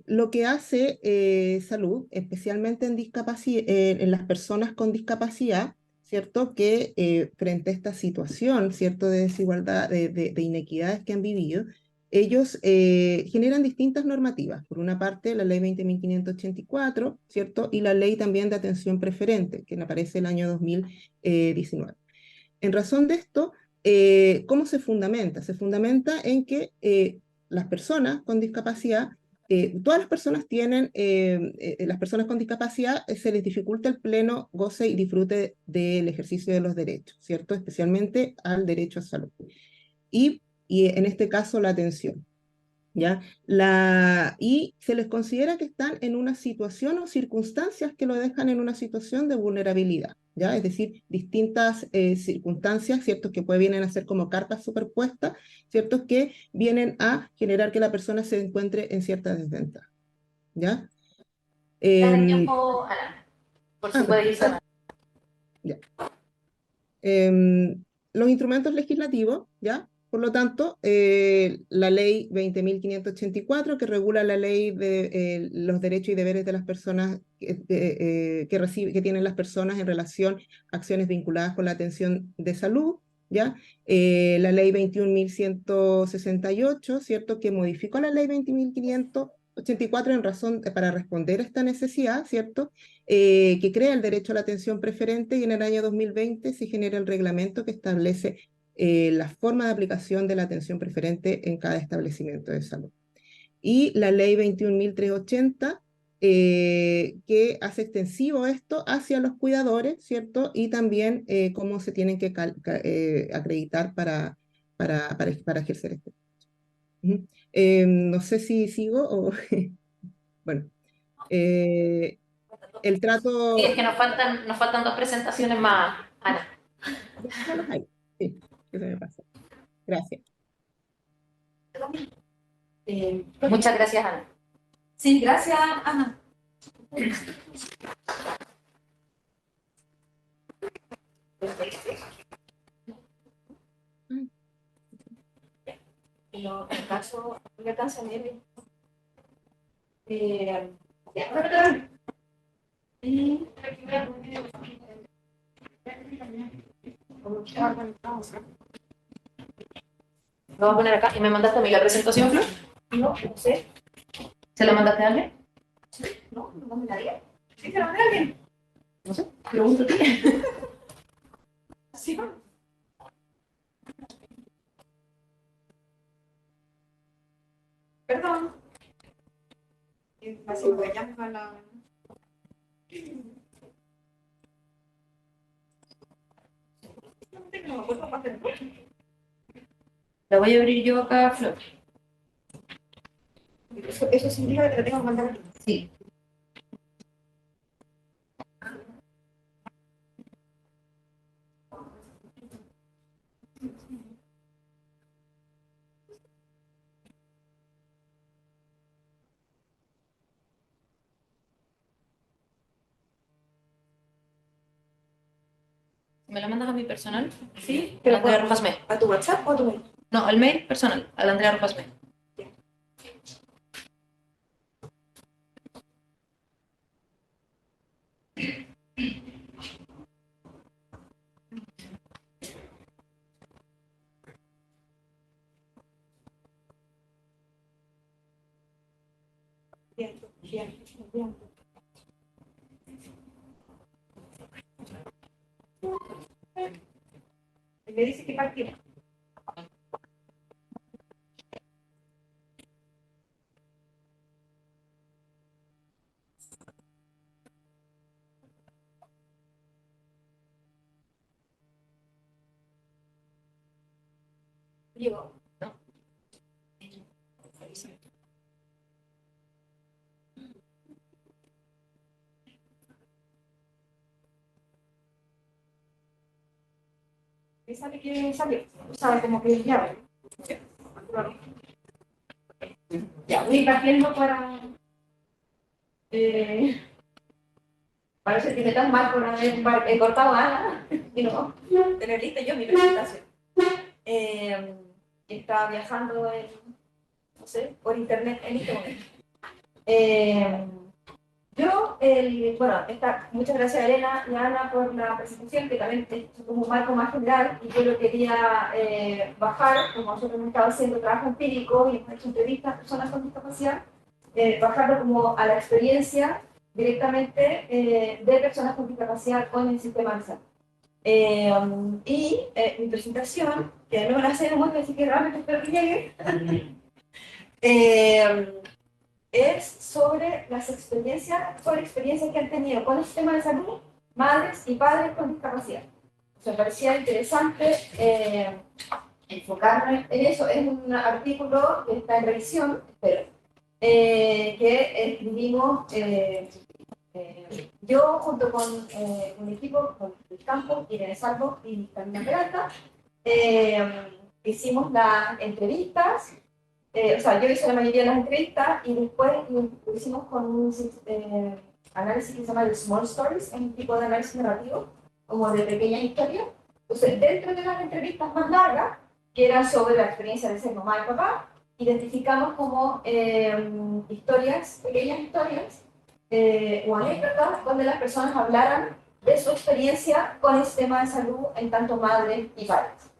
lo que hace salud, especialmente en las personas con discapacidad, ¿cierto? Que frente a esta situación, ¿cierto? De desigualdad, de inequidades que han vivido, ellos generan distintas normativas. Por una parte, la ley 20.584, ¿cierto? Y la ley también de atención preferente, que aparece el año 2019. En razón de esto, ¿cómo se fundamenta? Se fundamenta en que las personas con discapacidad, todas las personas las personas con discapacidad se les dificulta el pleno goce y disfrute del ejercicio de los derechos, ¿cierto? Especialmente al derecho a salud. Y en este caso la atención, ¿ya? Y se les considera que están en una situación o circunstancias que lo dejan en una situación de vulnerabilidad, ¿ya? Es decir, distintas circunstancias, ¿cierto? Que vienen a ser como carpas superpuestas, ¿cierto? Que vienen a generar que la persona se encuentre en cierta desventaja, ¿ya? Dale Em, tiempo, Ana, por si puede ir Perfecto. cerrando. Ya. Los instrumentos legislativos, ¿ya? Por lo tanto, la ley 20.584, que regula la ley de los derechos y deberes de las personas que tienen las personas en relación a acciones vinculadas con la atención de salud, ¿ya? La ley 21.168, ¿cierto? Que modificó la ley 20.584 en razón para responder a esta necesidad, ¿cierto? Que crea el derecho a la atención preferente y en el año 2020 se genera el reglamento que establece la forma de aplicación de la atención preferente en cada establecimiento de salud. Y la ley 21.380 que hace extensivo esto hacia los cuidadores, ¿cierto? Y también cómo se tienen que acreditar para ejercer esto. Ujú. No sé si sigo o... bueno, el Sí, es trato... que nos faltan dos presentaciones más, Ana. Ya los hay. Sí, eso me pasa. Gracias. Muchas gracias, Ana. Sí, gracias, Ana. Pero en caso, no alcanza a leer. Ya. Y- Lo voy a poner acá. ¿Y me mandaste a mí la presentación, Flor? No, no sé. ¿Se la mandaste a alguien? No, no me la diga. Sí, se la mandé a alguien. No sé. Pregúntate. Sí, no. Perdón. Así voy a llamar a la... No me acuerdo más del... La voy a abrir yo acá, Flor. Eso significa que te tengo que mandar aquí. Sí. ¿Me la mandas a mi personal? Sí, Pero Andrea Rojas May. ¿a tu WhatsApp o a tu mail? No, al mail personal, al Andrea Rojas May. Bien, bien, bien. Me dice que partimos. Llegó. No. Me sale que salió. Sabe como que ya. Ya, voy partiendo para... parece que me tan mal por haber cortado a Ana y no tener lista yo mi presentación. Estaba viajando en, no sé, por internet en este momento. Bueno, muchas gracias a Elena y a Ana por la presentación, que también es como un marco más general, y yo lo quería bajar, como nosotros hemos estado haciendo trabajo empírico y hemos hecho entrevistas a personas con discapacidad, bajarlo como a la experiencia directamente de personas con discapacidad con el sistema de salud. Mi presentación, que no me la sé de mucho, así que realmente espero que llegue, es sobre las experiencias que han tenido con el sistema de salud madres y padres con discapacidad. Me parecía interesante enfocarme en eso. Es un artículo que está en revisión, pero que escribimos yo junto con un equipo, con el campo, Irene Salvo y Camila Peralta. Hicimos las entrevistas. O sea, yo hice la mayoría de las entrevistas y después lo hicimos con un análisis que se llama el Small Stories, es un tipo de análisis narrativo, como de pequeñas historias. Entonces, dentro de las entrevistas más largas, que eran sobre la experiencia de ser mamá y papá, identificamos como historias, pequeñas historias o anécdotas donde las personas hablaran de su experiencia con el sistema de salud en tanto madres y padres.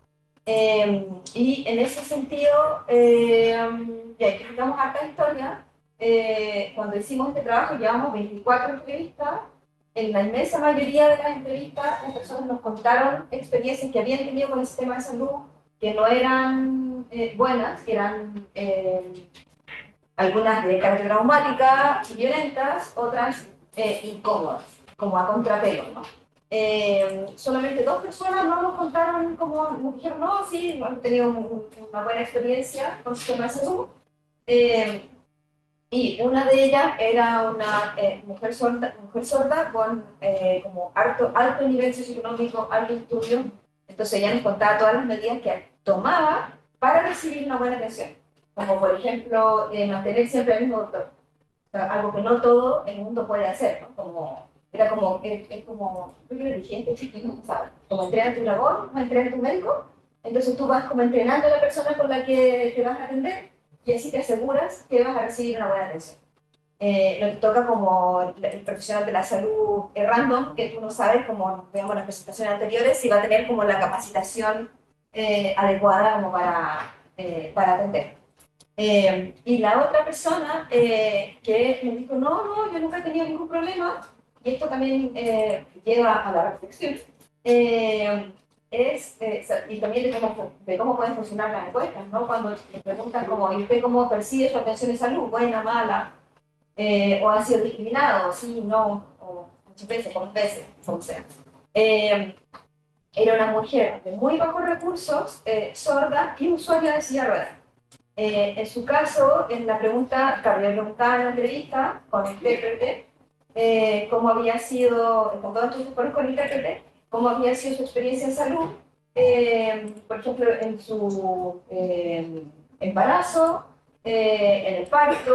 Y en ese sentido, ya explicamos harta historia. Cuando hicimos este trabajo, llevamos 24 entrevistas. En la inmensa mayoría de las entrevistas, las personas nos contaron experiencias que habían tenido con el sistema de salud, que no eran buenas, que eran algunas de carácter traumática y violentas, otras incómodas, como a contrapelo, ¿no? Solamente 2 personas no nos contaron, como nos dijeron, no, sí, han tenido una buena experiencia con sistema de salud. Y una de ellas era una mujer sorda con como alto nivel socioeconómico, alto estudio. Entonces ella nos contaba todas las medidas que tomaba para recibir una buena atención. Como por ejemplo, mantener siempre al mismo doctor. O sea, algo que no todo el mundo puede hacer, ¿no? Era como, es como, yo creo que dirigente, ¿sabes? Como entrenar tu labor, como entrenar tu médico. Entonces tú vas como entrenando a la persona con la que te vas a atender y así te aseguras que vas a recibir una buena atención. Lo que toca como el profesional de la salud random, que tú no sabes, como veamos en las presentaciones anteriores, si va a tener como la capacitación adecuada como para atender. Y la otra persona que me dijo, no, yo nunca he tenido ningún problema, y esto también lleva a la reflexión, y también de cómo pueden funcionar las encuestas, ¿no? Cuando le preguntan como, ¿y usted cómo percibe su atención de salud? ¿Buena, mala? ¿O ha sido discriminado? Sí, no, o muchas veces, pocas veces, como sea. Era una mujer de muy bajos recursos, sorda y usuaria de silla de ruedas. En su caso, en la pregunta, le preguntaba en la entrevista con el intérprete, cómo había sido, con todos tus con intérprete, cómo había sido su experiencia en salud, por ejemplo, en su embarazo, en el parto,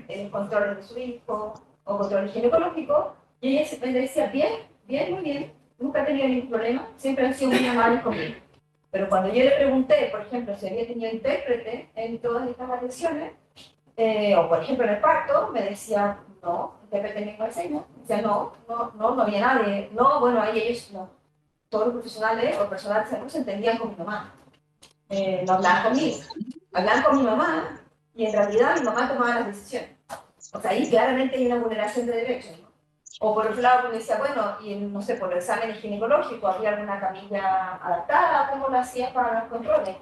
en el control de su hijo, o control ginecológico, y ella me decía, bien, muy bien, nunca he tenido ningún problema, siempre han sido muy amables conmigo. Pero cuando yo le pregunté, por ejemplo, si había tenido intérprete en todas estas atenciones, o por ejemplo en el parto, me decía, no, intérprete en lengua de señas. Decía, no había nadie. No, bueno, ahí ellos, no. Todos los profesionales o personal de salud se entendían con mi mamá. No hablaban conmigo. Hablaban con mi mamá y en realidad mi mamá tomaba las decisiones. O sea, ahí claramente hay una vulneración de derechos, ¿no? O por otro lado, me decía, bueno, y no sé, por el examen ginecológico, ¿había alguna camilla adaptada? ¿Cómo lo hacías para los controles?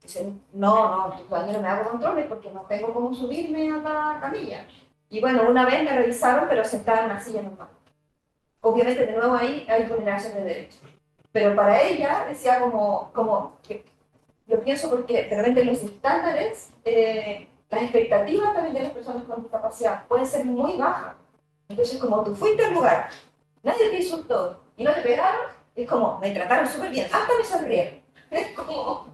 Dicen, no, todavía no me hago controles porque no tengo cómo subirme a la camilla. Y bueno, una vez me revisaron, pero sentada en una silla normal. Obviamente, de nuevo ahí hay vulneración de derechos. Pero para ella, decía como que yo pienso porque de repente los estándares, las expectativas también de las personas con discapacidad pueden ser muy bajas. Entonces, como tú fuiste al lugar, nadie te insultó y no te pegaron, es como, me trataron súper bien, hasta me sonrieron. Es como,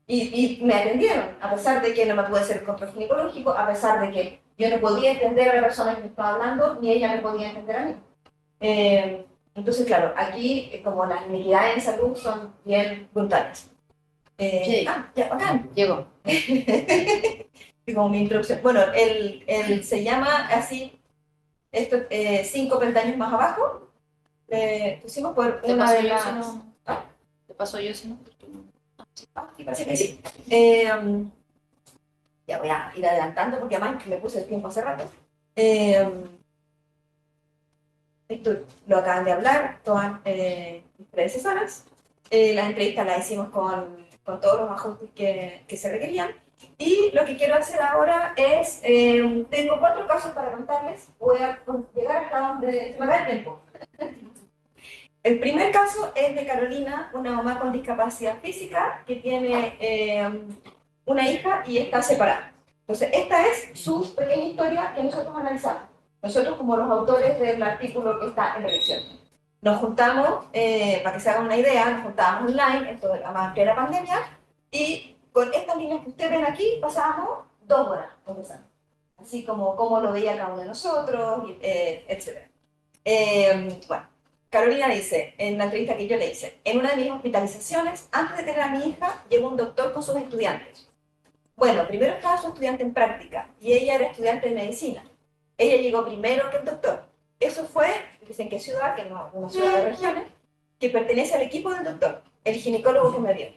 y me atendieron, a pesar de que no me pude hacer el control ginecológico, a pesar de que yo no podía entender a la persona que me estaba hablando, ni ella me podía entender a mí. Entonces, claro, aquí como las inequidades en salud son bien brutales. Sí. Ya, bacán. Llegó. Como mi introducción. Bueno, él se llama así, esto, 5 peldaños más abajo. Pusimos por Te una paso de yo, las... si no. ¿Ah? Te paso yo, si no. Sí, parece que sí. Ya voy a ir adelantando porque además me puse el tiempo hace rato. Esto lo acaban de hablar todas mis predecesoras. Las entrevistas las hicimos con todos los ajustes que se requerían. Y lo que quiero hacer ahora es, tengo 4 casos para contarles. Voy a llegar hasta donde se me da el tiempo. El primer caso es de Carolina, una mamá con discapacidad física que tiene una hija y está separada. Entonces, esta es su pequeña historia que nosotros analizamos. Nosotros, como los autores del artículo que está en revisión. Nos juntamos, para que se hagan una idea, nos juntábamos online, esto antes de la pandemia, y con estas líneas que ustedes ven aquí pasábamos 2 horas conversando. Así como cómo lo veía cada uno de nosotros, etc. Bueno. Carolina dice, en la entrevista que yo le hice, en una de mis hospitalizaciones, antes de tener a mi hija, llegó un doctor con sus estudiantes. Bueno, primero estaba su estudiante en práctica, y ella era estudiante de medicina. Ella llegó primero que el doctor. Eso fue, dicen qué ciudad, que no, una ciudad de regiones, que pertenece al equipo del doctor, el ginecólogo que me vio.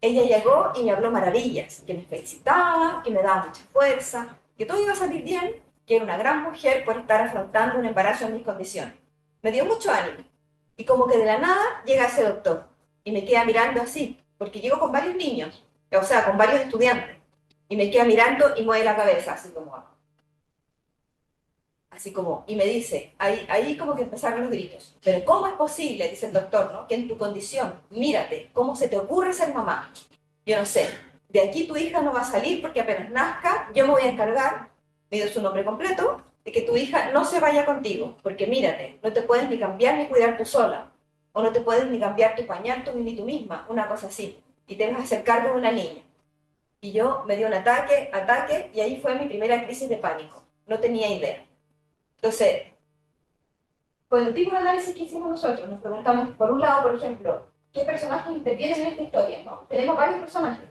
Ella llegó y me habló maravillas, que me felicitaba, que me daba mucha fuerza, que todo iba a salir bien, que era una gran mujer por estar afrontando un embarazo en mis condiciones. Me dio mucho ánimo. Y como que de la nada llega ese doctor y me queda mirando así, porque llego con varios niños, o sea, con varios estudiantes. Y me queda mirando y mueve la cabeza, así como, y me dice, ahí como que empezaron los gritos. Pero ¿cómo es posible, dice el doctor, ¿no? que en tu condición, mírate, ¿cómo se te ocurre ser mamá? Yo no sé, de aquí tu hija no va a salir porque apenas nazca, yo me voy a encargar, me dio su nombre completo, de que tu hija no se vaya contigo, porque mírate, no te puedes ni cambiar ni cuidar tú sola, o no te puedes ni cambiar tu pañal tú ni tú misma, una cosa así, y te vas a hacer cargo de una niña. Y yo me dio un ataque, y ahí fue mi primera crisis de pánico, no tenía idea. Entonces, con el tipo de análisis que hicimos nosotros, nos preguntamos, por un lado, por ejemplo, ¿qué personajes intervienen en esta historia? ¿No? Tenemos varios personajes.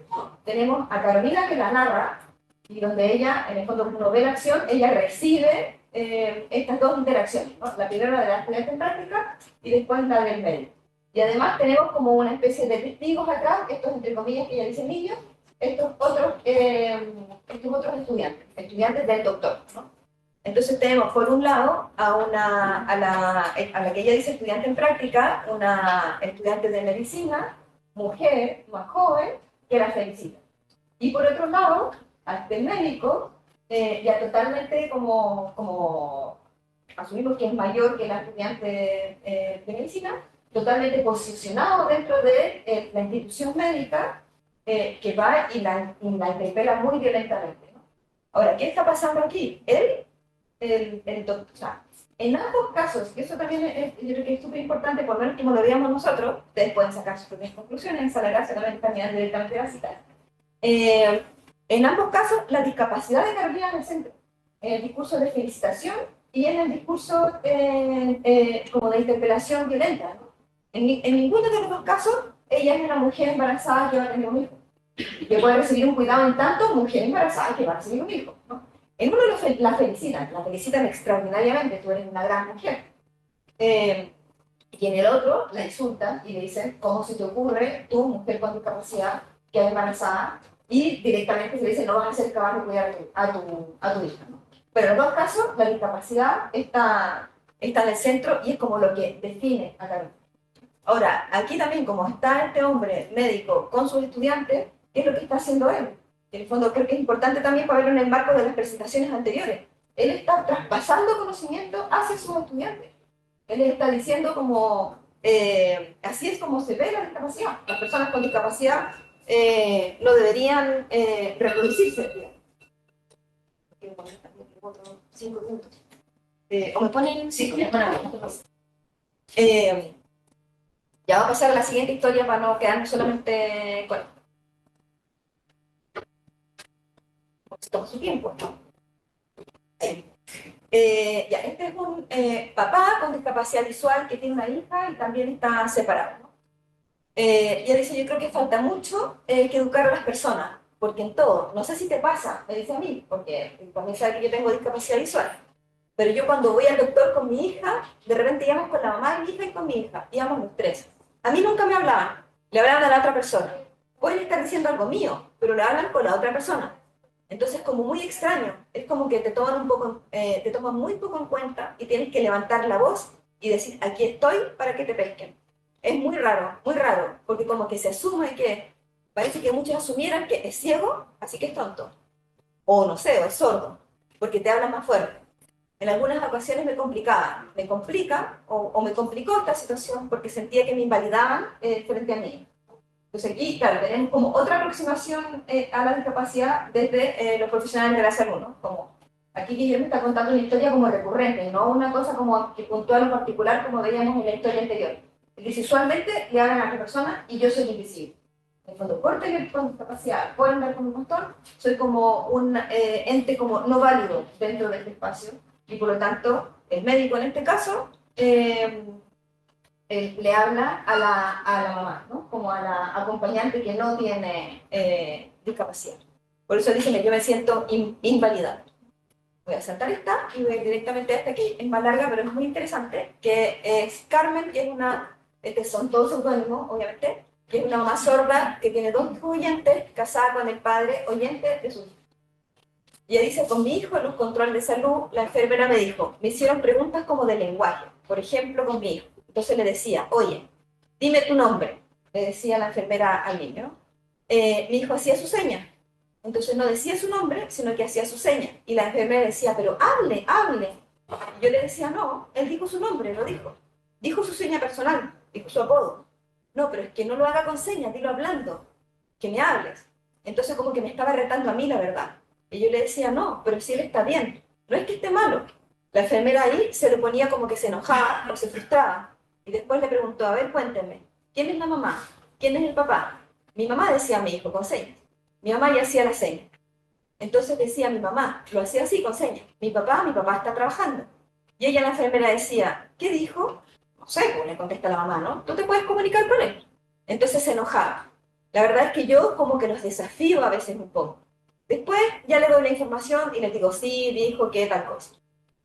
Tenemos a Carolina, que la narra, y donde ella, en el fondo, uno ve la acción, ella recibe estas dos interacciones, ¿no? La primera de la estudiante en práctica y después la del médico. Y además tenemos como una especie de testigos acá, estos entre comillas que ella dice niños, estos otros estudiantes del doctor, ¿no? Entonces tenemos por un lado a la que ella dice estudiante en práctica, una estudiante de medicina, mujer, más joven, que la felicita. Y por otro lado, a este médico, ya totalmente como asumimos que es mayor que la estudiante de medicina, totalmente posicionado dentro de la institución médica, que va y la interpela muy violentamente, ¿no? Ahora, ¿qué está pasando aquí? O sea, en ambos casos, que eso también yo creo que es súper importante, por lo menos como lo veíamos nosotros, ustedes pueden sacar sus propias conclusiones, en Salagarza también también directamente la cita. En ambos casos, la discapacidad de Carolina en el centro, en el discurso de felicitación y en el discurso como de interpelación violenta, ¿no? En ninguno de los dos casos, ella es una mujer embarazada que va a tener un hijo, que puede recibir un cuidado en tanto mujer embarazada que va a recibir un hijo, ¿no? En uno la felicitan extraordinariamente, tú eres una gran mujer. Y en el otro la insultan y le dicen, ¿cómo se te ocurre, tú, mujer con discapacidad, que es embarazada? Y directamente se le dice, no vas a ser capaz de cuidar a tu hija, ¿no? Pero en los dos casos, la discapacidad está en el centro y es como lo que define a Carolina. Ahora, aquí también, como está este hombre médico con sus estudiantes, ¿qué es lo que está haciendo él? En el fondo creo que es importante también para verlo en el marco de las presentaciones anteriores. Él está traspasando conocimiento hacia sus estudiantes. Él está diciendo como, así es como se ve la discapacidad. Las personas con discapacidad no deberían reproducirse. Quiero poner también otros 5 minutos. ¿O me ponen 5 minutos? Ya va a pasar a la siguiente historia para no quedarnos solamente con esto. Porque toma su tiempo, ¿no? Ya, este es un papá con discapacidad visual que tiene una hija y también está separado, ¿no? Ella dice, yo creo que falta mucho que educar a las personas, porque en todo, no sé si te pasa, me dice a mí, porque también sabe que yo tengo discapacidad visual, pero yo cuando voy al doctor con mi hija, de repente íbamos con la mamá de mi hija y con mi hija, íbamos los tres. A mí nunca me hablaban, le hablaban a la otra persona. Pueden estar diciendo algo mío, pero le hablan con la otra persona. Entonces, como muy extraño, es como que te toman muy poco en cuenta y tienes que levantar la voz y decir, aquí estoy para que te pesquen. Es muy raro, porque como que se asume que, parece que muchos asumieran que es ciego, así que es tonto. O no sé, o es sordo, porque te habla más fuerte. En algunas ocasiones me complicaba, me complicó esta situación porque sentía que me invalidaban frente a mí. Entonces aquí, claro, tenemos como otra aproximación a la discapacidad desde los profesionales de la salud, ¿no? Como aquí Guillermo está contando una historia como recurrente, no una cosa como que puntual o particular como veíamos en la historia anterior. Dice, usualmente le hablan a la persona y yo soy invisible. En el fondo, por tener con discapacidad, por andar con un bastón, soy como un ente como no válido dentro de este espacio y por lo tanto el médico en este caso le habla a la mamá, ¿no? Como a la acompañante que no tiene discapacidad. Por eso dice que yo me siento invalidada. Voy a saltar esta y voy directamente a esta aquí, es más larga pero es muy interesante, que es Carmen, que es una, son todos seudónimos obviamente, que es una mamá sorda que tiene 2 hijos oyentes, casada con el padre oyente de su hijo. Y ella dice, con mi hijo en los controles de salud, la enfermera me dijo, me hicieron preguntas como de lenguaje, por ejemplo con mi hijo. Entonces le decía, oye, dime tu nombre, le decía la enfermera al niño. Mi hijo hacía su seña, Entonces no decía su nombre, sino que hacía su seña. Y la enfermera decía, pero hable, hable. Y yo le decía, no, él dijo su nombre, lo dijo. Dijo su seña personal, dijo su apodo. No, pero es que no lo haga con señas, dilo hablando, que me hables. Entonces como que me estaba retando a mí, la verdad. Y yo le decía, no, pero si él está bien, no es que esté malo. La enfermera ahí se le ponía como que se enojaba o se frustraba. Y después le preguntó, a ver, cuéntenme, ¿quién es la mamá? ¿Quién es el papá? Mi mamá decía a mi hijo con señas. Mi mamá ya hacía la seña. Entonces decía mi mamá, lo hacía así con señas. Mi papá está trabajando. Y ella, la enfermera, decía, ¿qué dijo? No sé, cómo le contesta la mamá, ¿no? Tú te puedes comunicar con él. Entonces se enojaba. La verdad es que yo como que los desafío a veces un poco. Después ya le doy la información y les digo, sí, dijo que tal cosa.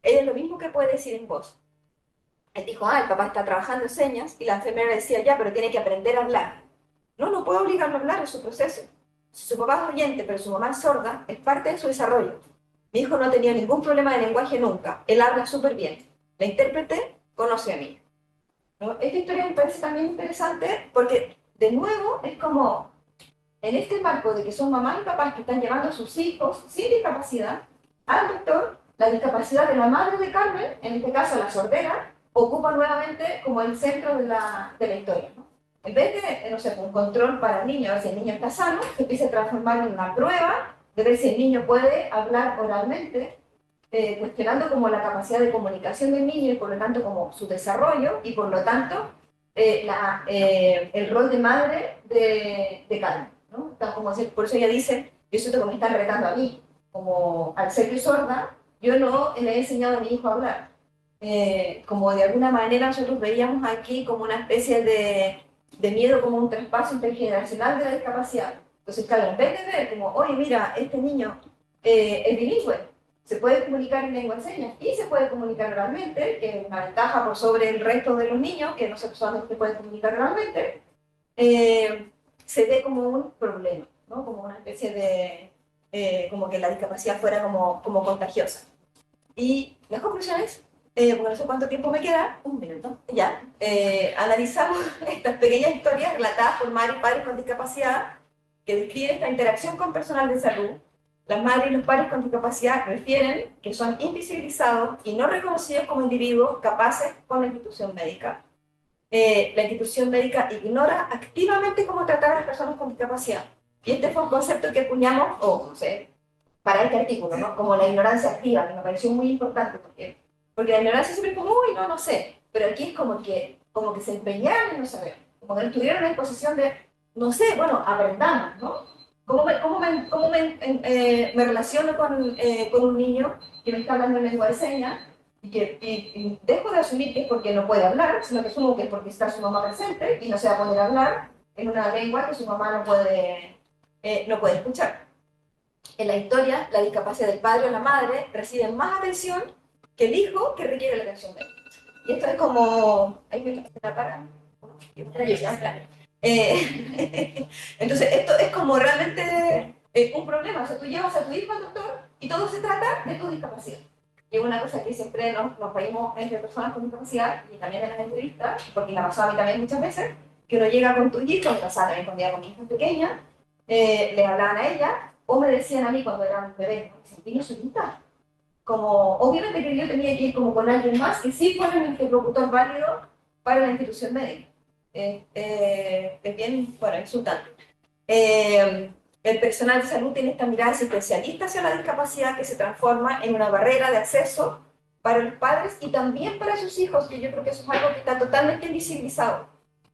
Ella es lo mismo que puede decir en voz. Él dijo, el papá está trabajando en señas, y la enfermera decía, ya, pero tiene que aprender a hablar. No, no puedo obligarlo a hablar, es su proceso. Si su papá es oyente, pero su mamá es sorda, es parte de su desarrollo. Mi hijo no ha tenido ningún problema de lenguaje nunca, él habla súper bien. La intérprete conoce a mí. ¿No? Esta historia me parece también interesante porque, de nuevo, es como, en este marco de que son mamás y papás que están llevando a sus hijos sin discapacidad al doctor, la discapacidad de la madre de Carmen, en este caso la sordera, ocupa nuevamente como el centro de la historia, ¿no? En vez de, no sé, un control para el niño, a ver si el niño está sano, se empieza a transformar en una prueba de ver si el niño puede hablar oralmente, cuestionando como la capacidad de comunicación del niño y por lo tanto como su desarrollo y por lo tanto el rol de madre de Carmen, ¿no? Como por eso ella dice, yo siento que me están retando a mí, como al ser yo sorda, yo no le he enseñado a mi hijo a hablar. Como de alguna manera nosotros veíamos aquí como una especie de miedo, como un traspaso intergeneracional de la discapacidad. Entonces, claro, en vez de ver como, oye, mira, este niño es bilingüe, se puede comunicar en lengua de señas y se puede comunicar oralmente, que es una ventaja por sobre el resto de los niños, que no se solamente pueden comunicar oralmente, se ve como un problema, ¿no? Como una especie de, como que la discapacidad fuera como contagiosa. Y las conclusiones, porque no sé cuánto tiempo me queda, un minuto, ya, analizamos estas pequeñas historias relatadas por madres y padres con discapacidad que describen esta interacción con personal de salud. Las madres y los padres con discapacidad refieren que son invisibilizados y no reconocidos como individuos capaces con la institución médica. La institución médica ignora activamente cómo tratar a las personas con discapacidad. Y este fue un concepto que acuñamos, no sé, para este artículo, ¿no? Como la ignorancia activa, que me pareció muy importante, porque la ignorancia siempre es como, uy, no sé, pero aquí es como que se empeñaron en no saber, como que estuvieron en posición de, no sé, bueno, aprendamos, ¿no? ¿Cómo me relaciono con un niño que me está hablando en lengua de señas y dejo de asumir que es porque no puede hablar, sino que asumo que es porque está su mamá presente y no se va a poder hablar en una lengua que su mamá no puede escuchar? En la historia, la discapacidad del padre o la madre recibe más atención que el hijo que requiere la atención médica. Y esto es como... Ahí me la para. Entonces, esto es como realmente un problema. O sea, tú llevas a tu hijo al doctor y todo se trata de tu discapacidad. Y es una cosa que siempre nos reímos entre personas con discapacidad y también en las entrevistas, porque me ha pasado a mí también muchas veces, que uno llega con tu hijo, me pasaba también cuando iba con mi hija pequeña, le hablaban a ella, o me decían a mí cuando era un bebé, ¿sentí solita? Como, obviamente que yo tenía que ir como con alguien más que sí fuera un interlocutor válido para la institución médica. Es bien, bueno, insultante. El personal de salud tiene esta mirada especialista hacia la discapacidad que se transforma en una barrera de acceso para los padres y también para sus hijos, que yo creo que eso es algo que está totalmente invisibilizado.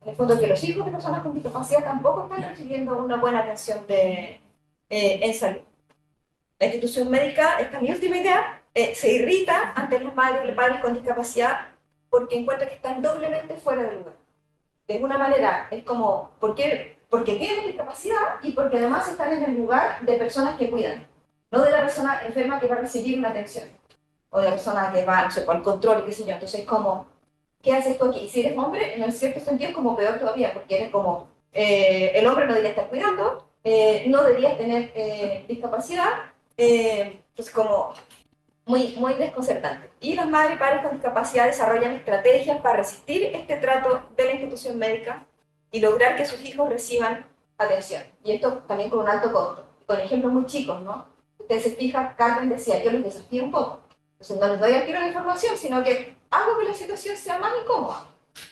En el fondo, que los hijos de personas con discapacidad tampoco están recibiendo una buena atención en salud. La institución médica, esta es mi última idea, se irrita ante los madres y los padres con discapacidad porque encuentra que están doblemente fuera del lugar. De alguna manera, es como, porque tienen discapacidad y porque además están en el lugar de personas que cuidan, no de la persona enferma que va a recibir una atención, o de la persona que va, no sé, al control, qué sé yo. Entonces, como, ¿qué haces tú aquí? Y si eres hombre, en cierto sentido es como peor todavía, porque eres como, el hombre no debería estar cuidando, no deberías tener discapacidad, pues como muy desconcertante. Y las madres y padres con discapacidad desarrollan estrategias para resistir este trato de la institución médica y lograr que sus hijos reciban atención. Y esto también con un alto costo. con ejemplos muy chicos, ¿no? Usted se fija, Carmen decía, yo los desafío un poco. Entonces no les doy al tiro la información, sino que hago que la situación sea más incómoda.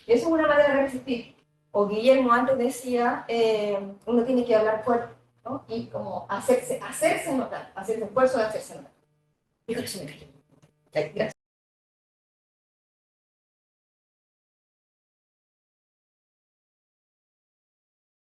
Y eso es una manera de resistir. O Guillermo antes decía, uno tiene que hablar fuerte, ¿no? Y como hacerse notar, hacer el esfuerzo de hacerse notar. Y con eso me callo. Gracias.